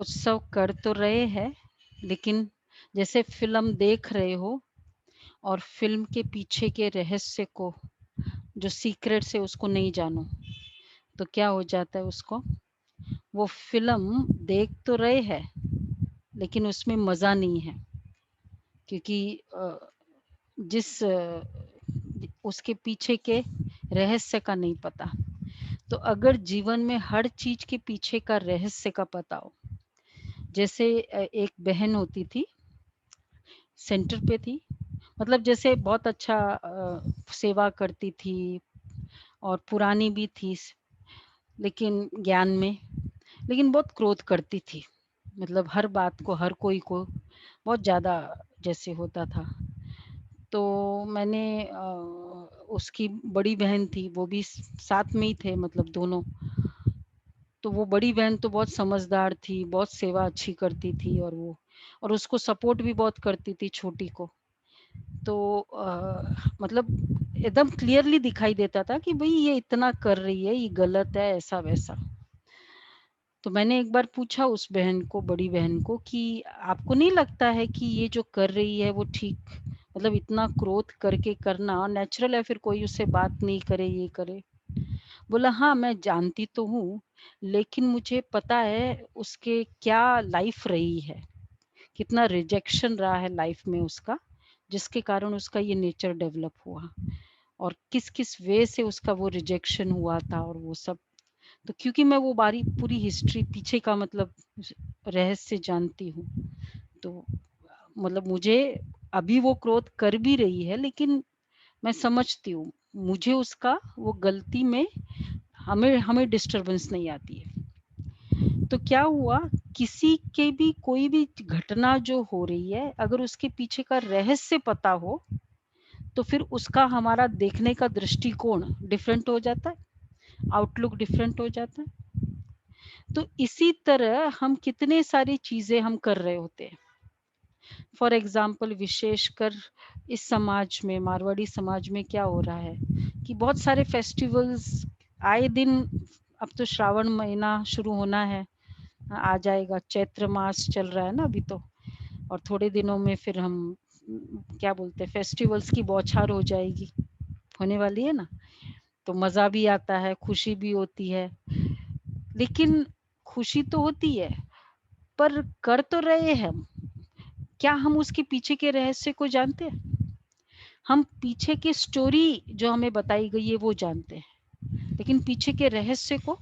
उत्सव कर तो रहे हैं, लेकिन जैसे फिल्म देख रहे हो और फिल्म के पीछे के रहस्य को, जो सीक्रेट्स है उसको नहीं जानो, तो क्या हो जाता है उसको, वो फिल्म देख तो रहे हैं लेकिन उसमें मज़ा नहीं है, क्योंकि उसके पीछे के रहस्य का नहीं पता। तो अगर जीवन में हर चीज़ के पीछे का रहस्य का पता हो, जैसे एक बहन होती थी, सेंटर पे थी, मतलब जैसे बहुत अच्छा सेवा करती थी और पुरानी भी थी, लेकिन ज्ञान में, लेकिन बहुत क्रोध करती थी, मतलब हर बात को, हर कोई को बहुत ज़्यादा जैसे होता था। तो मैंने उसकी बड़ी बहन थी, वो भी साथ में ही थे, मतलब दोनों। तो वो बड़ी बहन तो बहुत समझदार थी, बहुत सेवा अच्छी करती थी, और उसको सपोर्ट भी बहुत करती थी छोटी को। तो मतलब एकदम क्लियरली दिखाई देता था कि भाई ये इतना कर रही है, ये गलत है, ऐसा वैसा। तो मैंने एक बार पूछा उस बहन को, बड़ी बहन को, कि आपको नहीं लगता है कि ये जो कर रही है वो ठीक, मतलब इतना क्रोध करके करना नेचुरल है, फिर कोई उससे बात नहीं करे, ये करे। बोला हाँ मैं जानती तो हूँ, लेकिन मुझे पता है उसके क्या लाइफ रही है, कितना रिजेक्शन रहा है लाइफ में उसका, जिसके कारण उसका ये नेचर डेवलप हुआ, और किस किस वे से उसका वो रिजेक्शन हुआ था और वो सब। तो क्योंकि मैं वो बारी पूरी हिस्ट्री पीछे का मतलब रहस्य जानती हूँ, तो मतलब मुझे अभी वो क्रोध कर भी रही है, लेकिन मैं समझती हूँ, मुझे उसका वो गलती में हमें हमें डिस्टरबेंस नहीं आती है। तो क्या हुआ, किसी के भी कोई भी घटना जो हो रही है, अगर उसके पीछे का रहस्य पता हो, तो फिर उसका हमारा देखने का दृष्टिकोण डिफरेंट हो जाता है, आउटलुक डिफरेंट हो जाता है। तो इसी तरह हम कितने सारी चीजें हम कर रहे होते हैं। फॉर एग्जाम्पल, विशेषकर इस समाज में, मारवाड़ी समाज में क्या हो रहा है कि बहुत सारे फेस्टिवल्स आए दिन, अब तो श्रावण महीना शुरू होना है, आ जाएगा, चैत्र मास चल रहा है ना अभी तो, और थोड़े दिनों में फिर हम क्या बोलते हैं, फेस्टिवल्स की बौछार हो जाएगी, होने वाली है ना। तो मज़ा भी आता है, खुशी भी होती है, लेकिन खुशी तो होती है, पर कर तो रहे हैं हम, क्या हम उसके पीछे के रहस्य को जानते हैं? हम पीछे की स्टोरी जो हमें बताई गई है वो जानते हैं, लेकिन पीछे के रहस्य को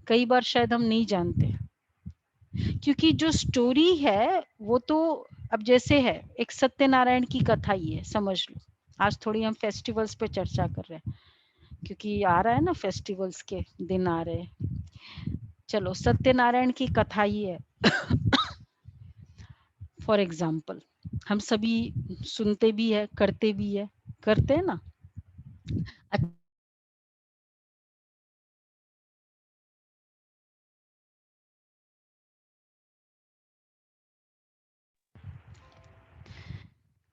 कई बार शायद हम नहीं जानते, क्योंकि जो स्टोरी है वो तो, अब जैसे है एक सत्यनारायण की कथा ही है, समझ लो। आज थोड़ी हम फेस्टिवल्स पे चर्चा कर रहे हैं, क्योंकि आ रहा है ना, फेस्टिवल्स के दिन आ रहे हैं। चलो, सत्यनारायण की कथा ही है फॉर एग्जाम्पल, हम सभी सुनते भी है, करते भी है, करते हैं ना।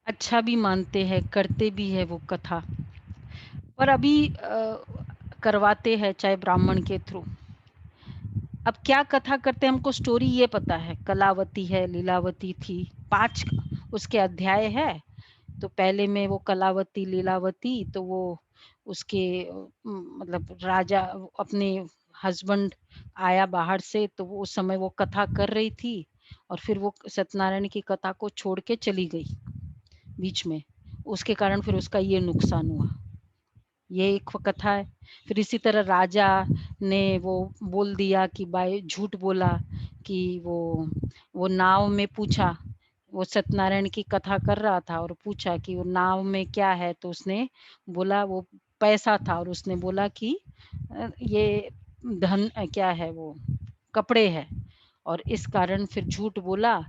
अच्छा भी मानते हैं, करते भी है वो कथा, पर अभी करवाते हैं चाहे ब्राह्मण के थ्रू। अब क्या कथा करते हैं, हमको स्टोरी ये पता है, कलावती है, लीलावती थी, 5 उसके अध्याय है। तो पहले में वो कलावती, लीलावती, तो वो उसके मतलब राजा, अपने हस्बैंड आया बाहर से, तो वो उस समय वो कथा कर रही थी, और फिर वो सत्यनारायण की कथा को छोड़ के चली गई बीच में, उसके कारण फिर उसका ये नुकसान हुआ। ये एक कथा है। फिर इसी तरह राजा ने वो बोल दिया कि भाई, झूठ बोला कि वो नाव में पूछा, वो सत्यनारायण की कथा कर रहा था और पूछा कि वो नाव में क्या है, तो उसने बोला वो पैसा था, और उसने बोला कि ये धन क्या है, वो कपड़े है, और इस कारण फिर झूठ बोला।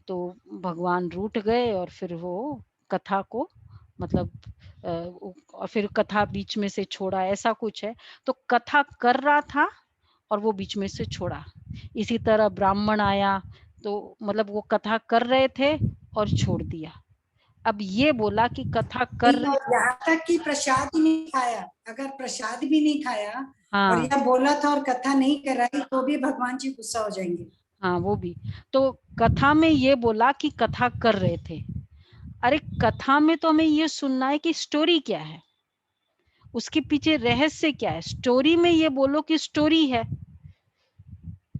तो भगवान रूठ गए, और फिर वो कथा को मतलब और फिर कथा बीच में से छोड़ा, ऐसा कुछ है। तो कथा कर रहा था और वो बीच में से छोड़ा। इसी तरह ब्राह्मण आया, तो मतलब वो कथा कर रहे थे और छोड़ दिया। अब ये बोला कि कथा कर रहे, और यहाँ तक कि प्रसाद ही नहीं खाया, अगर प्रसाद भी नहीं खाया और हाँ यह बोला था और कथा नहीं कराई, तो भी भगवान जी गुस्सा हो जाएंगे। हाँ वो भी। तो कथा में ये बोला कि कथा कर रहे थे। अरे कथा में तो हमें ये सुनना है कि स्टोरी क्या है, उसके पीछे रहस्य क्या है। स्टोरी में ये बोलो कि स्टोरी है।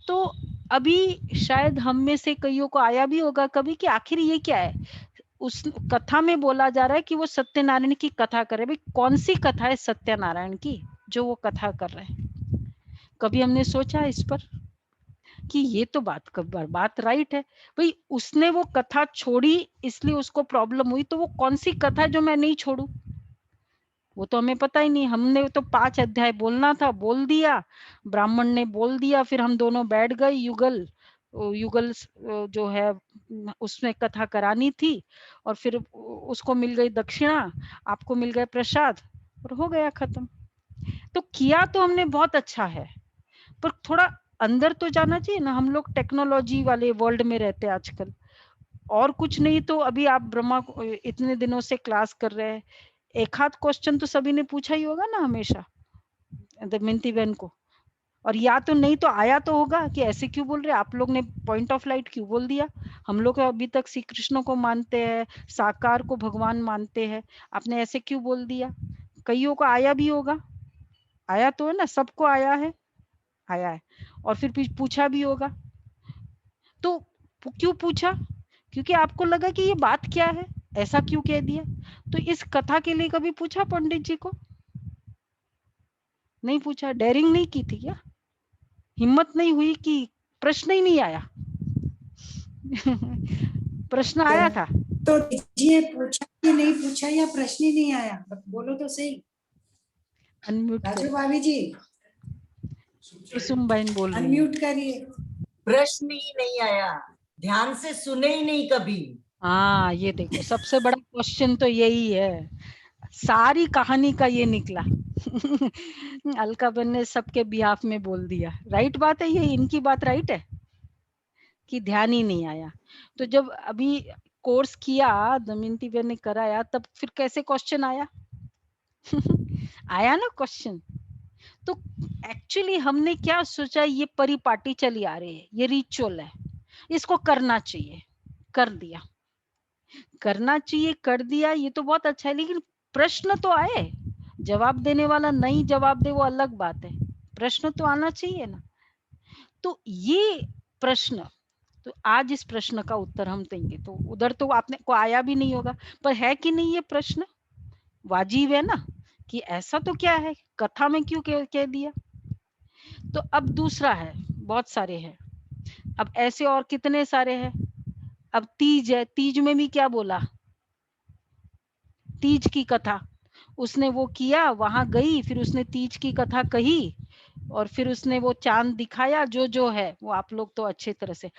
तो अभी शायद हम में से कईयों को आया भी होगा कभी कि आखिर ये क्या है। उस कथा में बोला जा रहा है कि वो सत्यनारायण की कथा करे। भाई कौन सी कथा है सत्यनारायण की जो वो कथा कर रहे हैं? कभी हमने सोचा इस पर कि ये तो बात राइट है। भाई उसने वो कथा छोड़ी इसलिए उसको प्रॉब्लम हुई, तो वो कौन सी कथा है जो मैं नहीं छोड़ू? वो तो हमें पता ही नहीं। हमने तो 5 अध्याय बोलना था, बोल दिया, ब्राह्मण ने बोल दिया, फिर हम दोनों बैठ गए युगल युगल जो है उसमें कथा करानी थी, और फिर उसको मिल गई दक्षिणा, आपको मिल गया प्रसाद, और हो गया खत्म। तो किया तो हमने बहुत अच्छा है, पर थोड़ा अंदर तो जाना चाहिए ना। हम लोग टेक्नोलॉजी वाले वर्ल्ड में रहते हैं आजकल, और कुछ नहीं तो अभी आप ब्रह्मा इतने दिनों से क्लास कर रहे हैं, एक आध क्वेश्चन तो सभी ने पूछा ही होगा ना हमेशा दमयंती बहन को। और या तो नहीं तो आया तो होगा कि ऐसे क्यों बोल रहे हैं आप लोग ने, पॉइंट ऑफ लाइट क्यों बोल दिया। हम लोग अभी तक श्री कृष्ण को मानते हैं, साकार को भगवान मानते हैं, आपने ऐसे क्यों बोल दिया। कईयों को आया भी होगा, आया तो है ना, सबको आया है, आया है। और फिर पूछा भी होगा, तो क्यों पूछा? क्योंकि आपको लगा कि ये बात क्या है, ऐसा क्यों कह दिया। तो इस कथा के लिए कभी पूछा पंडित जी को? नहीं पूछा। डेयरिंग नहीं की थी क्या? हिम्मत नहीं हुई कि प्रश्न ही नहीं आया? प्रश्न आया था। तो जी पूछा कि नहीं पूछा या प्रश्न ही नहीं आया, बोलो तो सही। अनम्यूट राजू करो। भाभी जी कुसुम बहन बोल रही है। अनम्यूट करिए। प्रश्न ही नहीं आया, ध्यान से सुने ही नहीं कभी। हाँ ये देखो सबसे बड़ा क्वेश्चन तो यही है, सारी कहानी का ये निकला। अलका बहन ने सबके बिहाफ में बोल दिया। राइट बात है ये, इनकी बात राइट है कि ध्यान ही नहीं आया। तो जब अभी कोर्स किया, दमयंती बहन ने कराया, तब फिर कैसे क्वेश्चन आया? आया ना क्वेश्चन। तो एक्चुअली हमने क्या सोचा, ये परिपाटी चली आ रही है, ये रिचुअल है, इसको करना चाहिए, कर दिया। करना चाहिए कर दिया, ये तो बहुत अच्छा है, लेकिन प्रश्न तो आए। जवाब देने वाला नहीं जवाब दे वो अलग बात है, प्रश्न तो आना चाहिए ना। तो ये प्रश्न, तो आज इस प्रश्न का उत्तर हम देंगे। तो उधर तो आपने को आया भी नहीं होगा, पर है कि नहीं ये प्रश्न वाजिब है ना, कि ऐसा तो क्या है, कथा में क्यों कह दिया। तो अब दूसरा है, बहुत सारे हैं, अब ऐसे और कितने सारे हैं। अब तीज है, तीज में भी क्या बोला, तीज की कथा उसने वो किया, वहां गई, फिर उसने तीज की कथा कही, और फिर उसने वो चांद दिखाया, जो जो है वो आप लोग तो अच्छे तरह से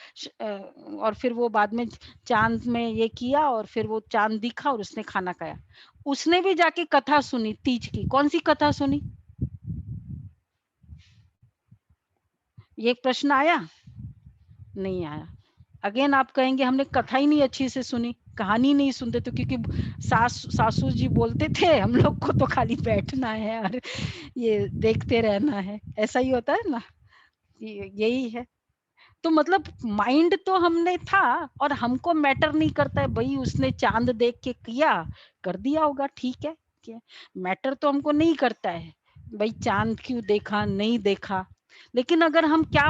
और फिर वो बाद में चांद में ये किया, और फिर वो चांद दिखा और उसने खाना खाया। उसने भी जाके कथा सुनी तीज की। कौन सी कथा सुनी? ये एक प्रश्न आया? नहीं आया। अगेन आप कहेंगे हमने कथा ही नहीं अच्छी से सुनी, कहानी नहीं सुनते तो, क्योंकि सासू जी बोलते थे हम लोग को तो खाली बैठना है और ये देखते रहना है, ऐसा ही होता है ना, यही है। तो मतलब माइंड तो हमने था, और हमको मैटर नहीं करता है भाई उसने चांद देख के किया, कर दिया होगा, ठीक है, क्या मैटर तो हमको नहीं करता है भाई चांद क्यों देखा नहीं देखा। लेकिन अगर हम क्या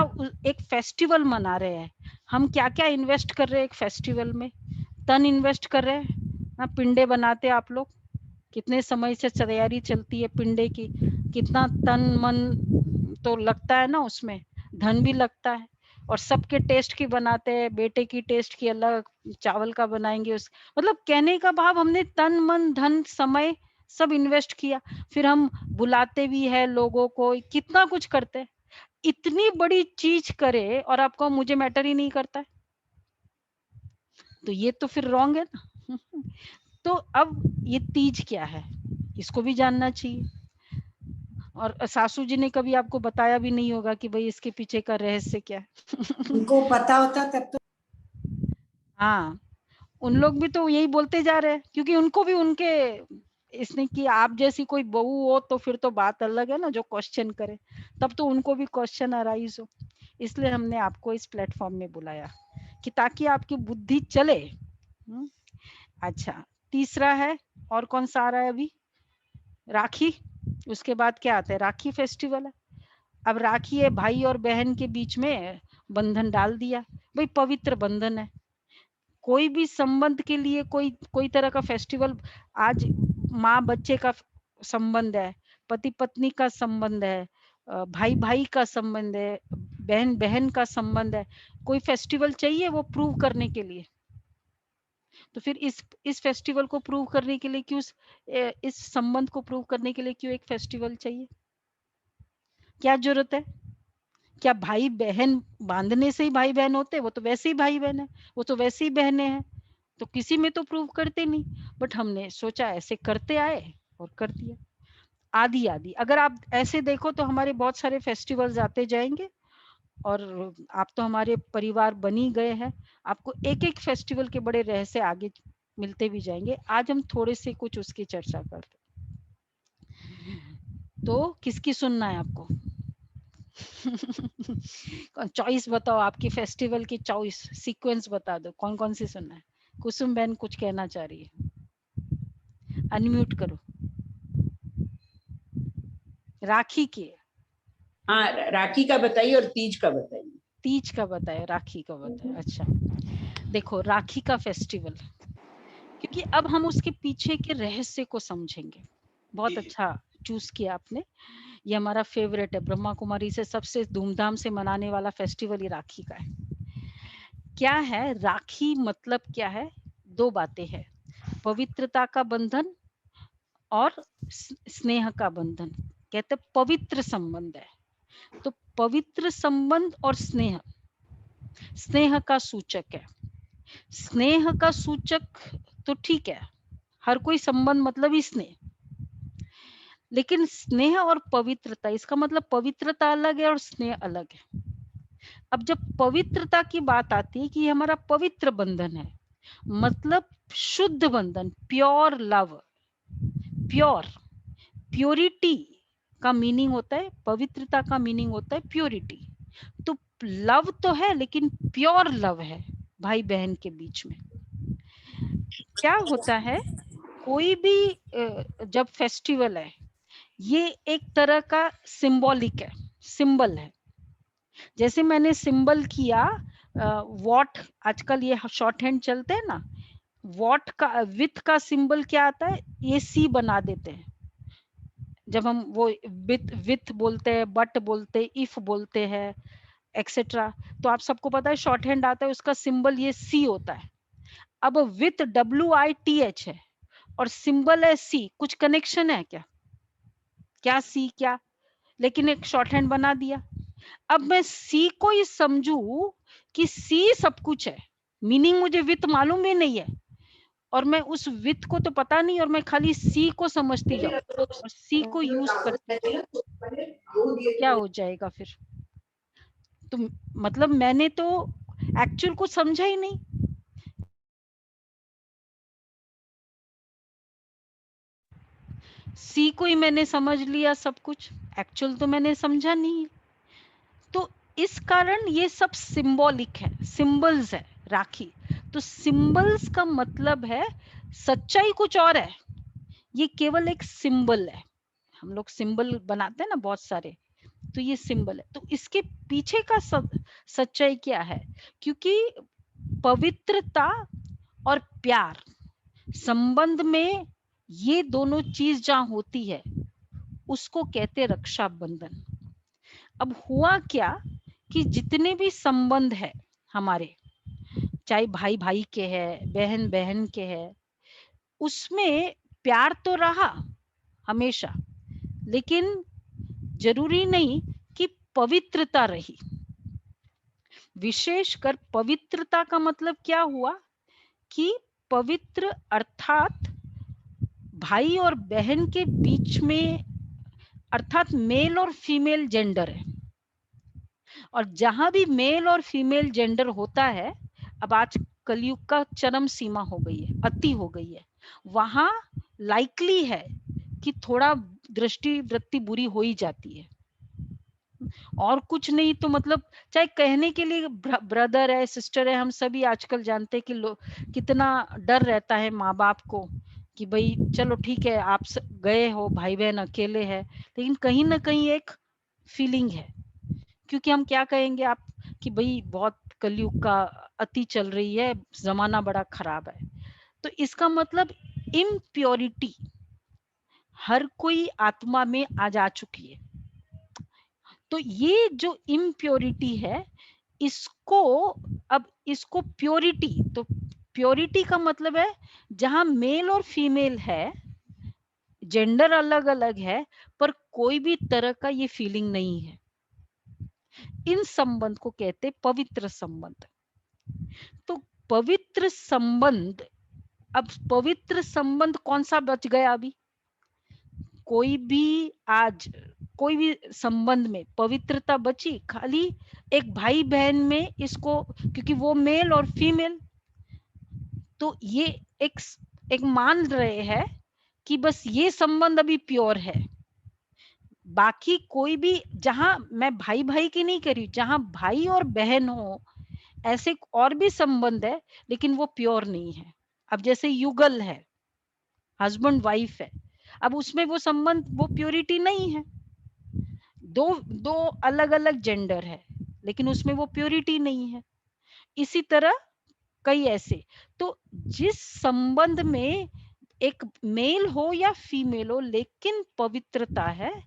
एक फेस्टिवल मना रहे हैं, हम क्या क्या इन्वेस्ट कर रहे हैं एक फेस्टिवल में, तन इन्वेस्ट कर रहे हैं ना। पिंडे बनाते आप लोग, कितने समय से तैयारी चलती है पिंडे की, कितना तन मन तो लगता है ना उसमें, धन भी लगता है। और सबके टेस्ट की बनाते हैं, बेटे की टेस्ट की अलग, चावल का बनाएंगे उस, मतलब कहने का भाव हमने तन मन धन समय सब इन्वेस्ट किया, फिर हम बुलाते भी है लोगों को, कितना कुछ करते हैं। इतनी बड़ी चीज करे और आपको मुझे मैटर ही नहीं करता है, तो ये तो फिर रॉन्ग है ना। तो अब ये तीज क्या है, इसको भी जानना चाहिए। और सासू जी ने कभी आपको बताया भी नहीं होगा कि भाई इसके पीछे का रहस्य क्या है। उनको पता होता तब तो। हाँ, उन लोग भी तो यही बोलते जा रहे हैं, क्योंकि उनको भी उनके इसने कि आप जैसी कोई बहू हो तो फिर तो बात अलग है ना, जो क्वेश्चन करे, तब तो उनको भी क्वेश्चन अराइज हो इसलिए हमने आपको इस प्लेटफॉर्म में बुलाया कि ताकि आपकी बुद्धि चले। अच्छा, तीसरा है, और कौन सा आ रहा है अभी? राखी। उसके बाद क्या आता है? राखी फेस्टिवल है। अब राखी है, भाई और बहन के बीच में बंधन डाल दिया। भाई पवित्र बंधन है, कोई भी संबंध के लिए कोई कोई तरह का फेस्टिवल, आज माँ बच्चे का संबंध है, पति पत्नी का संबंध है, भाई भाई का संबंध है, बहन बहन का संबंध है, कोई फेस्टिवल चाहिए वो प्रूव करने के लिए। तो फिर इस फेस्टिवल को प्रूव करने के लिए क्यों, इस संबंध को प्रूव करने के लिए क्यों एक फेस्टिवल चाहिए? क्या जरूरत है? क्या भाई बहन बांधने से ही भाई बहन होते? वो तो वैसे ही भाई बहन है, वो तो वैसे ही बहनें हैं, तो किसी में तो प्रूव करते नहीं। बट हमने सोचा ऐसे करते आए और कर दिया। आदि आदि अगर आप ऐसे देखो तो हमारे बहुत सारे फेस्टिवल्स आते जाएंगे, और आप तो हमारे परिवार बनी गए हैं। आपको एक एक फेस्टिवल के बड़े रहस्य आगे मिलते भी जाएंगे। आज हम थोड़े से कुछ उसकी चर्चा करते। तो किसकी सुनना है आपको? चॉइस बताओ, आपकी फेस्टिवल की चॉइस सीक्वेंस बता दो, कौन कौन सी सुनना है? कुसुम बहन कुछ कहना चाह रही है, अनम्यूट करो। राखी की? हाँ, राखी का बताइए और तीज का बताइए। तीज का बताए, राखी का बताए। अच्छा देखो, राखी का फेस्टिवल, क्योंकि अब हम उसके पीछे के रहस्य को समझेंगे। बहुत अच्छा चूज किया आपने, ये हमारा फेवरेट है। ब्रह्मा कुमारी से सबसे धूमधाम से मनाने वाला फेस्टिवल ये राखी का है। क्या है राखी? मतलब क्या है? दो बातें हैं, पवित्रता का बंधन और स्नेह का बंधन। कहते पवित्र संबंध है। तो पवित्र संबंध और स्नेह, स्नेह का सूचक है। स्नेह का सूचक तो ठीक है, हर कोई संबंध मतलब ही स्नेह, लेकिन स्नेह और पवित्रता, इसका मतलब पवित्रता अलग है और स्नेह अलग है। अब जब पवित्रता की बात आती है कि ये हमारा पवित्र बंधन है, मतलब शुद्ध बंधन, प्योर लव, प्योर, प्योरिटी का मीनिंग होता है, पवित्रता का मीनिंग होता है प्योरिटी। तो लव तो है लेकिन प्योर लव है भाई बहन के बीच में। क्या होता है, कोई भी जब फेस्टिवल है, ये एक तरह का सिंबॉलिक है, सिंबल है। जैसे मैंने सिंबल किया वॉट, आजकल ये शॉर्ट हैंड चलते हैं ना, वॉट का विथ का सिंबल क्या आता है? ये सी बना देते हैं जब हम वो विथ बोलते हैं, बट बोलते हैं, इफ बोलते हैं, एक्सेट्रा। तो आप सबको पता है शॉर्ट हैंड आता है, उसका सिंबल ये सी होता है। अब विथ WITH है और सिंबल है सी, कुछ कनेक्शन है क्या? क्या सी क्या? लेकिन एक शॉर्ट हैंड बना दिया। अब मैं सी को ही समझू कि सी सब कुछ है, मीनिंग मुझे विथ मालूम भी नहीं है, और मैं उस विथ को तो पता नहीं, और मैं खाली सी को समझती जाऊं और सी को यूज करती जाऊं, तो क्या हो जाएगा फिर? तो मतलब मैंने तो एक्चुअल को समझा ही नहीं। सी को ही मैंने समझ लिया सब कुछ, एक्चुअल तो मैंने समझा नहीं। तो इस कारण ये सब सिंबॉलिक है, सिंबल्स है राखी। तो सिंबल्स का मतलब है सच्चाई कुछ और है, ये केवल एक सिंबल है। हम लोग सिंबल बनाते हैं ना बहुत सारे, तो ये सिंबल है। तो इसके पीछे का सच्चाई क्या है? क्योंकि पवित्रता और प्यार संबंध में, ये दोनों चीज जहां होती है उसको कहते रक्षाबंधन। अब हुआ क्या कि जितने भी संबंध है हमारे, चाहे भाई भाई के हैं, बहन बहन के हैं, उसमें प्यार तो रहा हमेशा, लेकिन जरूरी नहीं कि पवित्रता रही। विशेषकर पवित्रता का मतलब क्या हुआ कि पवित्र अर्थात भाई और बहन के बीच में, अर्थात मेल और फीमेल जेंडर है। और जहां भी मेल और फीमेल जेंडर होता है, अब आज कलयुग का चरम सीमा हो गई है, अति हो गई है, वहां लाइकली है कि थोड़ा दृष्टि वृत्ति बुरी हो ही जाती है। और कुछ नहीं तो मतलब चाहे कहने के लिए ब्रदर है सिस्टर है, हम सभी आजकल जानते हैं कि कितना डर रहता है माँ बाप को कि भाई चलो ठीक है आप गए हो, भाई बहन अकेले है, लेकिन कहीं ना कहीं एक फीलिंग है, क्योंकि हम क्या कहेंगे आप कि भाई बहुत कलयुग का अति चल रही है, जमाना बड़ा खराब है। तो इसका मतलब इम्प्योरिटी हर कोई आत्मा में आ जा चुकी है। तो ये जो इम्प्योरिटी है, इसको अब इसको प्योरिटी, तो प्योरिटी का मतलब है जहां मेल और फीमेल है, जेंडर अलग अलग है, पर कोई भी तरह का ये फीलिंग नहीं है। इन संबंध को कहते पवित्र संबंध। तो पवित्र संबंध, अब पवित्र संबंध कौन सा बच गया अभी? कोई भी आज कोई भी संबंध में पवित्रता बची? खाली एक भाई बहन में इसको, क्योंकि वो मेल और फीमेल, तो ये एक मान रहे हैं कि बस ये संबंध अभी प्योर है। बाकी कोई भी, जहां मैं भाई भाई की नहीं करी, जहां भाई और बहन हो ऐसे और भी संबंध है, लेकिन वो प्योर नहीं है। अब जैसे युगल है, हस्बैंड वाइफ है, अब उसमें वो संबंध, वो प्योरिटी नहीं है। दो दो अलग अलग जेंडर है, लेकिन उसमें वो प्योरिटी नहीं है। इसी तरह कई ऐसे, तो जिस संबंध में एक मेल हो या फीमेल हो लेकिन पवित्रता है,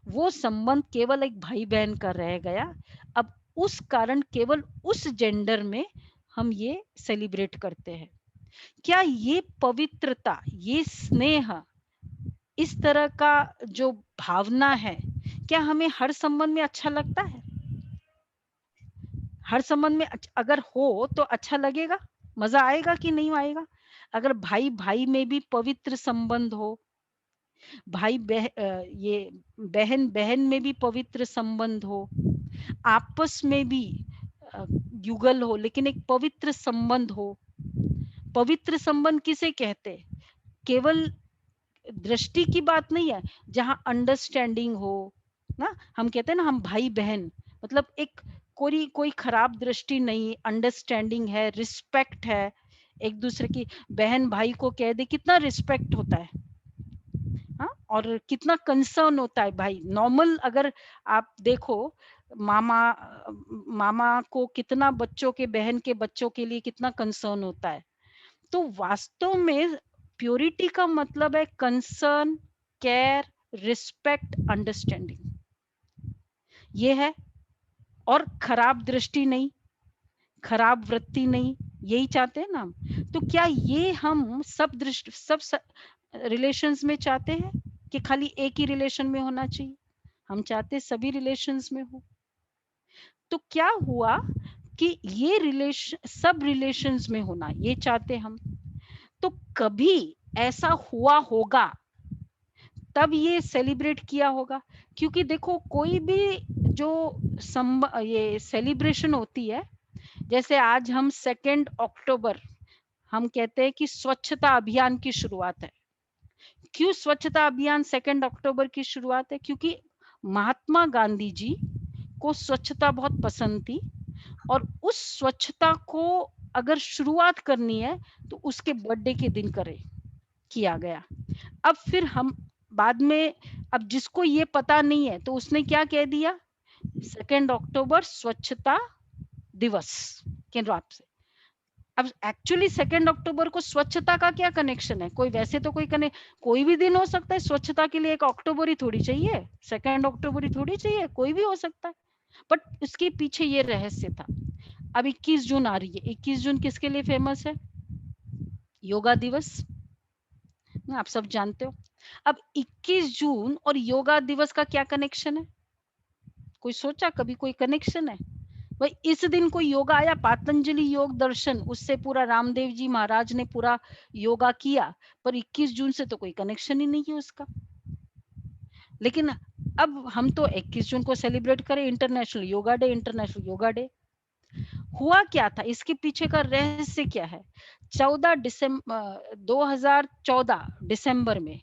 वो संबंध केवल एक भाई बहन का रह गया। अब उस कारण केवल उस जेंडर में हम ये सेलिब्रेट करते हैं। क्या ये पवित्रता, ये स्नेह, इस तरह का जो भावना है, क्या हमें हर संबंध में अच्छा लगता है? हर संबंध में अगर हो तो अच्छा लगेगा, मजा आएगा कि नहीं आएगा? अगर भाई भाई में भी पवित्र संबंध हो, ये बहन बहन में भी पवित्र संबंध हो, आपस में भी युगल हो, लेकिन एक पवित्र संबंध हो। पवित्र संबंध किसे कहते? केवल दृष्टि की बात नहीं है, जहां अंडरस्टैंडिंग हो ना। हम कहते हैं ना हम भाई बहन, मतलब एक कोई खराब दृष्टि नहीं, अंडरस्टैंडिंग है, रिस्पेक्ट है एक दूसरे की। बहन भाई को कह दे, कितना रिस्पेक्ट होता है, हाँ, और कितना कंसर्न होता है भाई। नॉर्मल अगर आप देखो, मामा मामा को कितना बच्चों के, बहन के बच्चों के लिए कितना कंसर्न होता है। तो वास्तव में प्योरिटी का मतलब है कंसर्न, केयर, रिस्पेक्ट, अंडरस्टैंडिंग, ये है। और खराब दृष्टि नहीं, खराब वृत्ति नहीं, यही चाहते हैं ना हम। तो क्या ये हम सब रिलेशंस में चाहते हैं कि खाली एक ही रिलेशन में होना चाहिए? हम चाहते सभी रिलेशंस में हो। तो क्या हुआ कि ये सब रिलेशंस में होना ये चाहते हम। तो कभी ऐसा हुआ होगा तब ये सेलिब्रेट किया होगा। क्योंकि देखो कोई भी जो ये सेलिब्रेशन होती है, जैसे आज हम 2 अक्टूबर हम कहते हैं कि स्वच्छता अभियान की शुरुआत है। क्यों स्वच्छता अभियान 2 अक्टूबर की शुरुआत है? क्योंकि महात्मा गांधी जी को स्वच्छता बहुत पसंद थी, और उस स्वच्छता को अगर शुरुआत करनी है तो उसके बर्थडे के दिन किया गया। अब फिर हम बाद में, अब जिसको ये पता नहीं है तो उसने क्या कह दिया, 2 अक्टूबर स्वच्छता दिवस के नाम से। अब एक्चुअली 2 अक्टूबर को स्वच्छता का क्या कनेक्शन है? कोई वैसे तो कोई भी दिन हो सकता है स्वच्छता के लिए। 1 अक्टूबर ही थोड़ी चाहिए, 2 अक्टूबर ही थोड़ी चाहिए, कोई भी हो सकता है। बट इसके पीछे ये रहस्य था। अब 21 जून आ रही है। 21 जून किसके लिए फेमस है? योगा दिवस, आप सब जानते हो। अब 21 जून और योगा दिवस का क्या कनेक्शन है? कोई सोचा कभी कोई कनेक्शन है? भाई इस दिन कोई योगा आया, पातंजलि योग दर्शन, उससे पूरा रामदेव जी महाराज ने पूरा योगा किया, पर 21 जून से तो कोई कनेक्शन ही नहीं है उसका। लेकिन अब हम तो 21 जून को सेलिब्रेट करें international yoga day, international yoga day. हुआ क्या था, इसके पीछे का रहस्य क्या है? 2014 दिसंबर में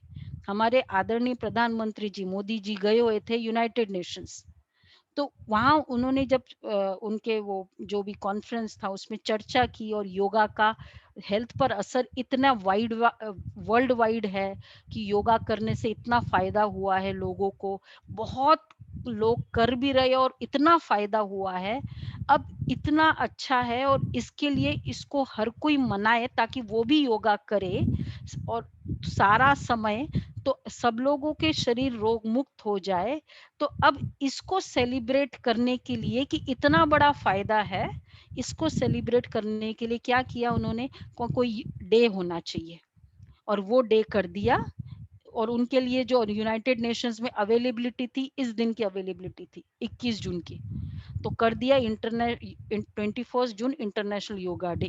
हमारे आदरणीय प्रधानमंत्री जी मोदी जी गए हुए थे यूनाइटेड नेशंस। तो वहाँ उन्होंने जब उनके वो जो भी कॉन्फ्रेंस था उसमें चर्चा की, और योगा का हेल्थ पर असर इतना वर्ल्ड वाइड है कि योगा करने से इतना फायदा हुआ है लोगों को, बहुत लोग कर भी रहे और इतना फायदा हुआ है, अब इतना अच्छा है, और इसके लिए इसको हर कोई मनाए ताकि वो भी योगा करे, और सारा समय तो सब लोगों के शरीर रोग मुक्त हो जाए। तो अब इसको सेलिब्रेट करने के लिए कि इतना बड़ा फायदा है, इसको सेलिब्रेट करने के लिए क्या किया उन्होंने, कोई डे होना चाहिए, और वो डे कर दिया। और उनके लिए जो यूनाइटेड नेशंस में अवेलेबिलिटी थी, इस दिन की अवेलेबिलिटी थी 21 जून की, तो कर दिया 21 जून इंटरनेशनल योगा डे।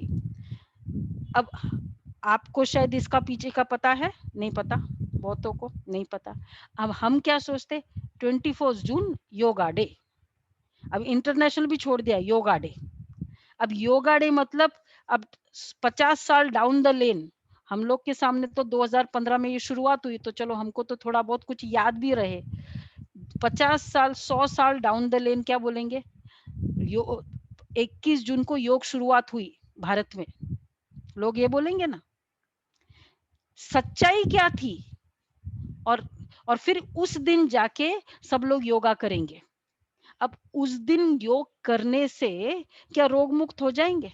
अब आपको शायद इसका पीछे का पता है, नहीं पता, बहुतों को नहीं पता। अब हम क्या सोचते, 24 जून योगा डे, अब इंटरनेशनल भी छोड़ दिया, योगा डे। अब योगा डे मतलब अब 50 साल डाउन द लेन, हम लोग के सामने तो 2015 में ये शुरुआत हुई, तो चलो हमको तो थोड़ा बहुत कुछ याद भी रहे। 50 साल 100 साल डाउन द लेन क्या बोलेंगे, 21 जून को योग शुरुआत हुई भारत में, लोग ये बोलेंगे ना। सच्चाई क्या थी, और फिर उस दिन जाके सब लोग योगा करेंगे। अब उस दिन योग करने से क्या रोग मुक्त हो जाएंगे?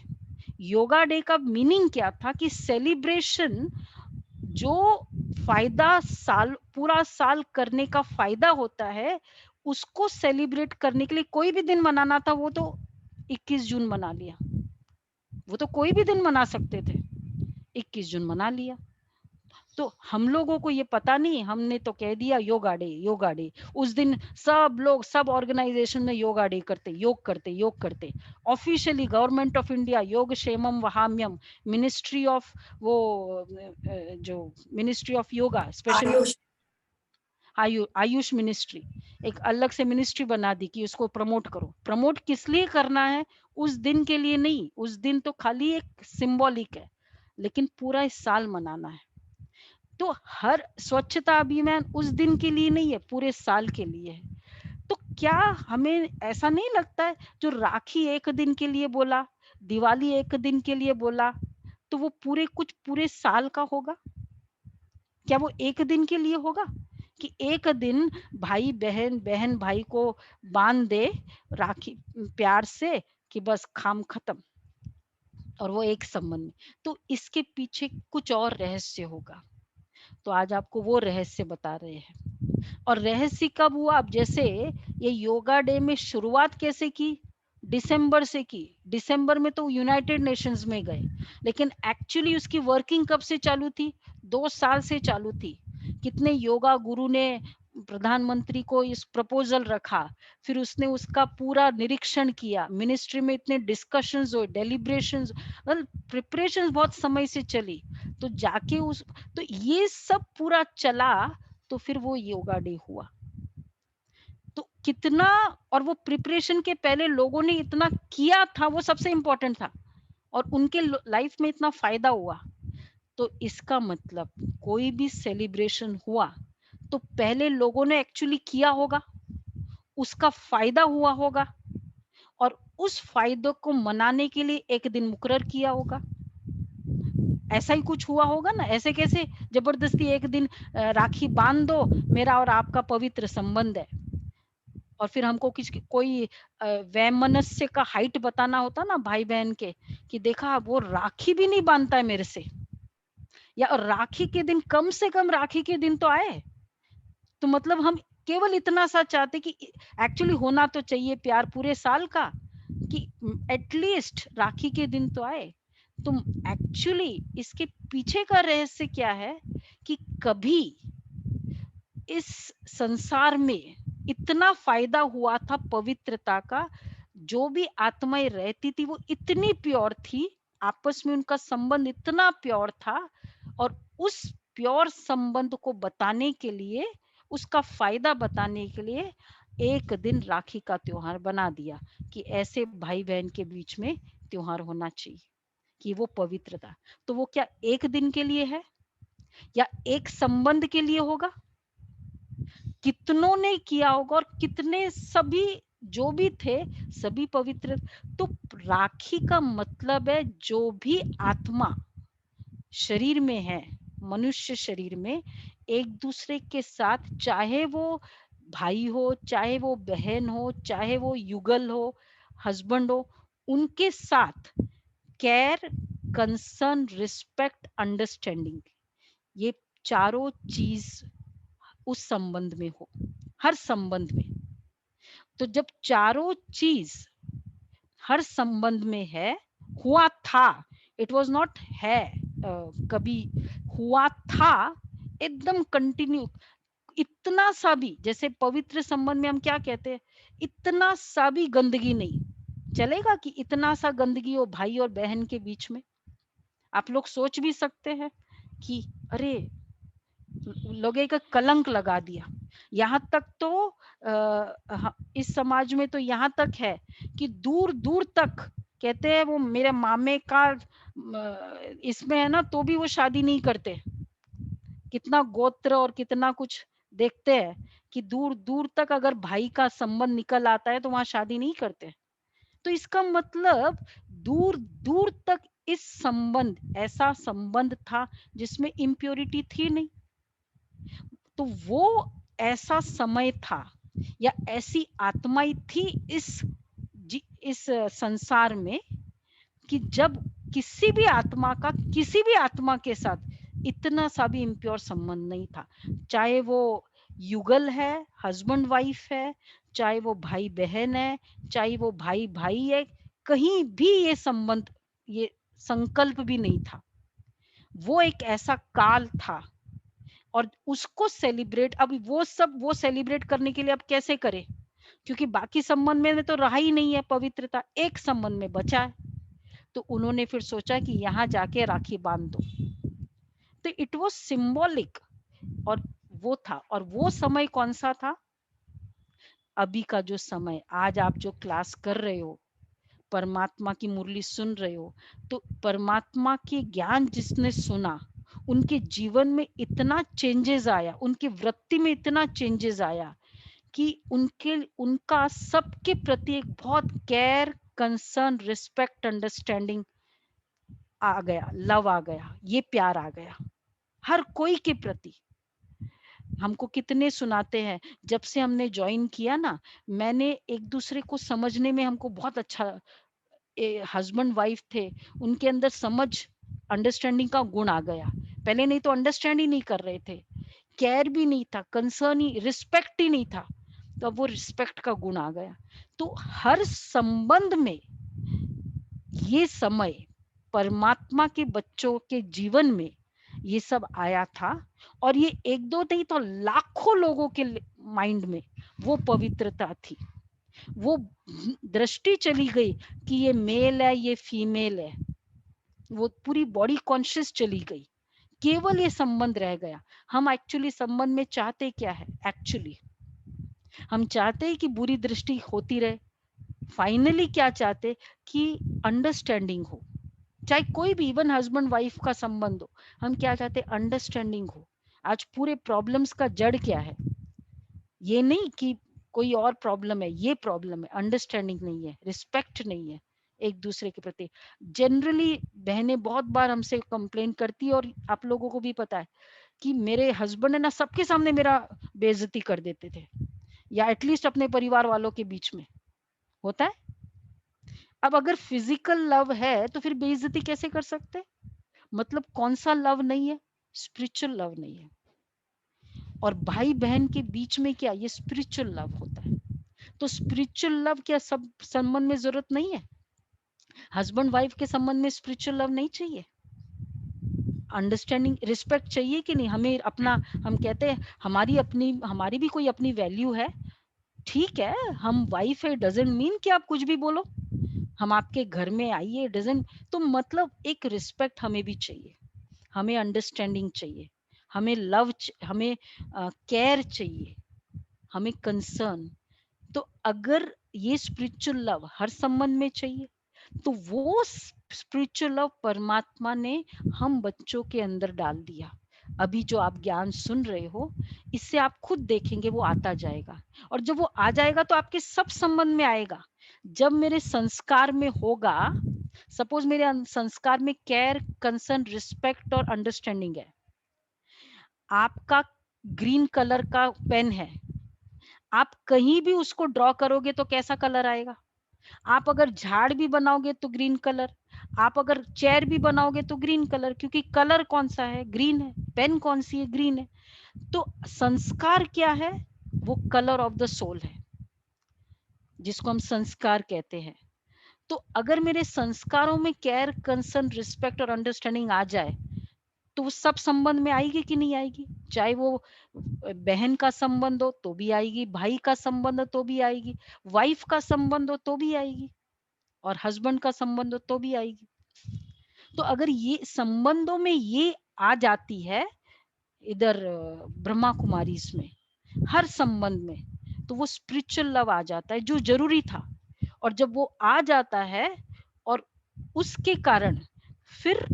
योगा डे का मीनिंग क्या था कि सेलिब्रेशन, जो फायदा पूरा साल करने का फायदा होता है, उसको सेलिब्रेट करने के लिए कोई भी दिन मनाना था, वो तो 21 जून मना लिया, वो तो कोई भी दिन मना सकते थे, 21 जून मना लिया। तो हम लोगों को ये पता नहीं, हमने तो कह दिया योगा डे, योगा डे। उस दिन सब लोग, सब ऑर्गेनाइजेशन में योगा डे करते, योग करते, योग करते। ऑफिशियली गवर्नमेंट ऑफ इंडिया योग क्षेमम वहाम्यम, मिनिस्ट्री ऑफ वो जो ministry of yoga specially Ayush Ayush ministry, एक अलग से मिनिस्ट्री बना दी कि उसको प्रमोट करो। प्रमोट किस लिए करना है, उस दिन के लिए नहीं, उस दिन तो खाली एक सिंबॉलिक है, लेकिन पूरा इस साल मनाना है। तो हर स्वच्छता अभियान उस दिन के लिए नहीं है, पूरे साल के लिए है। तो क्या हमें ऐसा नहीं लगता है, जो राखी एक दिन के लिए बोला, दिवाली एक दिन के लिए बोला, तो वो पूरे साल का होगा? क्या वो एक दिन के लिए होगा कि एक दिन भाई बहन, बहन भाई को बांध दे राखी प्यार से, कि बस काम खत्म, और वो एक संबंध में? तो इसके पीछे कुछ और रहस्य होगा, तो आज आपको वो रहस्य बता रहे हैं। और रहस्य कब हुआ, अब जैसे ये योगा डे में शुरुआत कैसे की, दिसंबर से की। दिसंबर में तो यूनाइटेड नेशंस में गए, लेकिन एक्चुअली उसकी वर्किंग कब से चालू थी, 2 साल से चालू थी। कितने योगा गुरु ने प्रधानमंत्री को इस प्रपोजल रखा, फिर उसने उसका पूरा निरीक्षण किया, मिनिस्ट्री में इतने डिस्कशंस हुए, डेलिब्रेशंस, प्रिपरेशंस बहुत समय से चली, तो जाके तो ये सब पूरा चला, तो फिर वो योगा डे हुआ। तो कितना, और वो प्रिपरेशन के पहले लोगों ने इतना किया था, वो सबसे इंपॉर्टेंट था, और उनके लाइफ में इतना फायदा हुआ। तो इसका मतलब कोई भी सेलिब्रेशन हुआ तो पहले लोगों ने एक्चुअली किया होगा, उसका फायदा हुआ होगा, और उस फायदे को मनाने के लिए एक दिन मुकर्रर किया होगा। ऐसा ही कुछ हुआ होगा ना, ऐसे कैसे जबरदस्ती एक दिन राखी बांध दो, मेरा और आपका पवित्र संबंध है, और फिर हमको कोई वैमनस्य का हाइट बताना होता ना भाई बहन के, कि देखा वो राखी भी नहीं बांधता है मेरे से, या राखी के दिन, कम से कम राखी के दिन तो आए। तो मतलब हम केवल इतना सा चाहते कि एक्चुअली होना तो चाहिए प्यार पूरे साल का, कि एटलीस्ट राखी के दिन तो आए। तो एक्चुअली इसके पीछे का रहस्य क्या है, कि कभी इस संसार में इतना फायदा हुआ था पवित्रता का, जो भी आत्माएं रहती थी वो इतनी प्योर थी, आपस में उनका संबंध इतना प्योर था, और उस प्योर संबंध को बताने के लिए, उसका फायदा बताने के लिए एक दिन राखी का त्योहार बना दिया, कि ऐसे भाई बहन के बीच में त्योहार होना चाहिए, कि वो पवित्रता। तो वो क्या एक दिन के लिए है, या एक संबंध के लिए होगा? कितनों ने किया होगा, और कितने सभी जो भी थे सभी पवित्र। तो राखी का मतलब है जो भी आत्मा शरीर में है, मनुष्य शरीर में, एक दूसरे के साथ, चाहे वो भाई हो, चाहे वो बहन हो, चाहे वो युगल हो, हस्बैंड हो, उनके साथ केयर, कंसर्न, रिस्पेक्ट, अंडरस्टैंडिंग, ये चारों चीज उस संबंध में हो, हर संबंध में। तो जब चारों चीज हर संबंध में है, हुआ था, इट वॉज नॉट है, कभी हुआ था, एकदम कंटिन्यू, इतना सा भी, जैसे पवित्र संबंध में हम क्या कहते हैं, इतना सा भी गंदगी नहीं चलेगा कि इतना सा गंदगी हो भाई और बहन के बीच में। आप लोग सोच भी सकते हैं कि अरे लोग एक कलंक लगा दिया। यहाँ तक तो इस समाज में तो यहाँ तक है कि दूर दूर तक कहते हैं वो मेरे मामे का इसमें है ना, तो भी वो शादी नहीं करते। कितना गोत्र और कितना कुछ देखते हैं कि दूर दूर तक अगर भाई का संबंध निकल आता है तो वहां शादी नहीं करते। तो इसका मतलब दूर दूर तक इस संबंध, ऐसा संबंध था जिसमें इम्प्योरिटी थी नहीं। तो वो ऐसा समय था या ऐसी आत्माएं थी इस संसार में कि जब किसी भी आत्मा के साथ इतना सा भी इम्प्योर संबंध नहीं था। चाहे वो युगल है, हस्बैंड वाइफ है, चाहे वो भाई बहन है, चाहे वो भाई भाई है, कहीं भी ये संबंध, ये संकल्प भी नहीं था। वो एक ऐसा काल था और उसको सेलिब्रेट, अब वो सेलिब्रेट करने के लिए अब कैसे करें, क्योंकि बाकी संबंध में तो रहा ही नहीं है पवित्रता, एक संबंध में बचा है। तो उन्होंने फिर सोचा कि यहाँ जाके राखी बांध दो। तो इट वाज सिंबॉलिक, और वो था। और वो समय कौन सा था? अभी का जो समय, आज आप जो क्लास कर रहे हो, परमात्मा की मुरली सुन रहे हो, तो परमात्मा के ज्ञान जिसने सुना, उनके जीवन में इतना चेंजेस आया, उनकी वृत्ति में इतना चेंजेस आया कि उनका सबके प्रति एक बहुत केयर, कंसर्न, रिस्पेक्ट, अंडरस्टैंडिंग आ गया, लव आ गया, ये प्यार आ गया हर कोई के प्रति। हमको कितने सुनाते हैं, जब से हमने ज्वाइन किया ना, मैंने एक दूसरे को समझने में हमको बहुत अच्छा, हस्बैंड वाइफ थे, उनके अंदर समझ, अंडरस्टैंडिंग का गुण आ गया। पहले नहीं तो अंडरस्टैंड ही नहीं कर रहे थे, केयर भी नहीं था, कंसर्न ही, रिस्पेक्ट ही नहीं था। तो अब वो रिस्पेक्ट का गुण आ गया। तो हर संबंध में ये समय परमात्मा के बच्चों के जीवन में ये सब आया था, और ये एक दो नहीं तो लाखों लोगों के माइंड में वो पवित्रता थी। वो दृष्टि चली गई कि ये मेल है, ये फीमेल है, वो पूरी बॉडी कॉन्शियस चली गई, केवल ये संबंध रह गया। हम एक्चुअली संबंध में चाहते क्या है? एक्चुअली हम चाहते हैं कि बुरी दृष्टि होती रहे। फाइनली क्या चाहते? कि अंडरस्टैंडिंग हो, चाहे कोई भी, इवन हस्बैंड वाइफ का संबंध हो, हम क्या चाहते? अंडरस्टैंडिंग हो। आज पूरे प्रॉब्लम्स का जड़ क्या है? ये नहीं कि कोई और प्रॉब्लम है, ये प्रॉब्लम है, अंडरस्टैंडिंग नहीं है, रिस्पेक्ट नहीं है एक दूसरे के प्रति। जनरली बहनें बहुत बार हमसे कंप्लेन करती है, और आप लोगों को भी पता है कि मेरे हस्बैंड है ना, सबके सामने मेरा बेइज्जती कर देते थे, या एटलीस्ट अपने परिवार वालों के बीच में होता है। अब अगर फिजिकल लव है तो फिर बेइज्जती कैसे कर सकते? मतलब कौन सा लव नहीं है? स्पिरिचुअल लव नहीं है। और भाई बहन के बीच में क्या? ये स्पिरिचुअल लव होता है। तो स्पिरिचुअल लव क्या सब संबंध में जरूरत नहीं है? हस्बैंड वाइफ के संबंध में स्पिरिचुअल लव नहीं चाहिए? अंडरस्टैंडिंग, रिस्पेक्ट चाहिए कि नहीं? हमें अपना, हम कहते हैं हमारी भी कोई अपनी वैल्यू है। ठीक है, हम वाइफ है, डजंट मीन कि आप कुछ भी बोलो, हम आपके घर में आइए, डजंट, तो मतलब एक रिस्पेक्ट हमें भी चाहिए, हमें अंडरस्टैंडिंग चाहिए, हमें लव, हमें केयर चाहिए, हमें कंसर्न। तो अगर ये स्पिरिचुअल लव हर संबंध में चाहिए, तो वो स्पिरिचुअल लव परमात्मा ने हम बच्चों के अंदर डाल दिया। अभी जो आप ज्ञान सुन रहे हो, इससे आप खुद देखेंगे वो आता जाएगा। और जब वो आ जाएगा तो आपके सब संबंध में आएगा। जब मेरे संस्कार में होगा, सपोज मेरे संस्कार में केयर, कंसर्न, रिस्पेक्ट और अंडरस्टैंडिंग है। आपका ग्रीन कलर का पेन है, आप कहीं भी उसको ड्रॉ करोगे तो कैसा कलर आएगा? आप अगर झाड़ भी बनाओगे तो ग्रीन कलर, आप अगर चेयर भी बनाओगे तो ग्रीन कलर, क्योंकि कलर कौन सा है? ग्रीन है। पेन कौन सी है? ग्रीन है। तो संस्कार क्या है? वो कलर ऑफ द सोल है, जिसको हम संस्कार कहते हैं। तो अगर मेरे संस्कारों में केयर, कंसर्न, रिस्पेक्ट और अंडरस्टैंडिंग आ जाए तो वो सब संबंध में आएगी कि नहीं आएगी? चाहे वो बहन का संबंध हो तो भी आएगी, भाई का संबंध हो तो भी आएगी, वाइफ का संबंध हो तो भी आएगी, और हस्बैंड का संबंध हो तो भी आएगी। तो अगर ये संबंधों में ये आ जाती है इधर ब्रह्मा कुमारी इसमें हर संबंध में, तो वो स्पिरिचुअल लव आ जाता है जो जरूरी था। और जब वो आ जाता है और उसके कारण फिर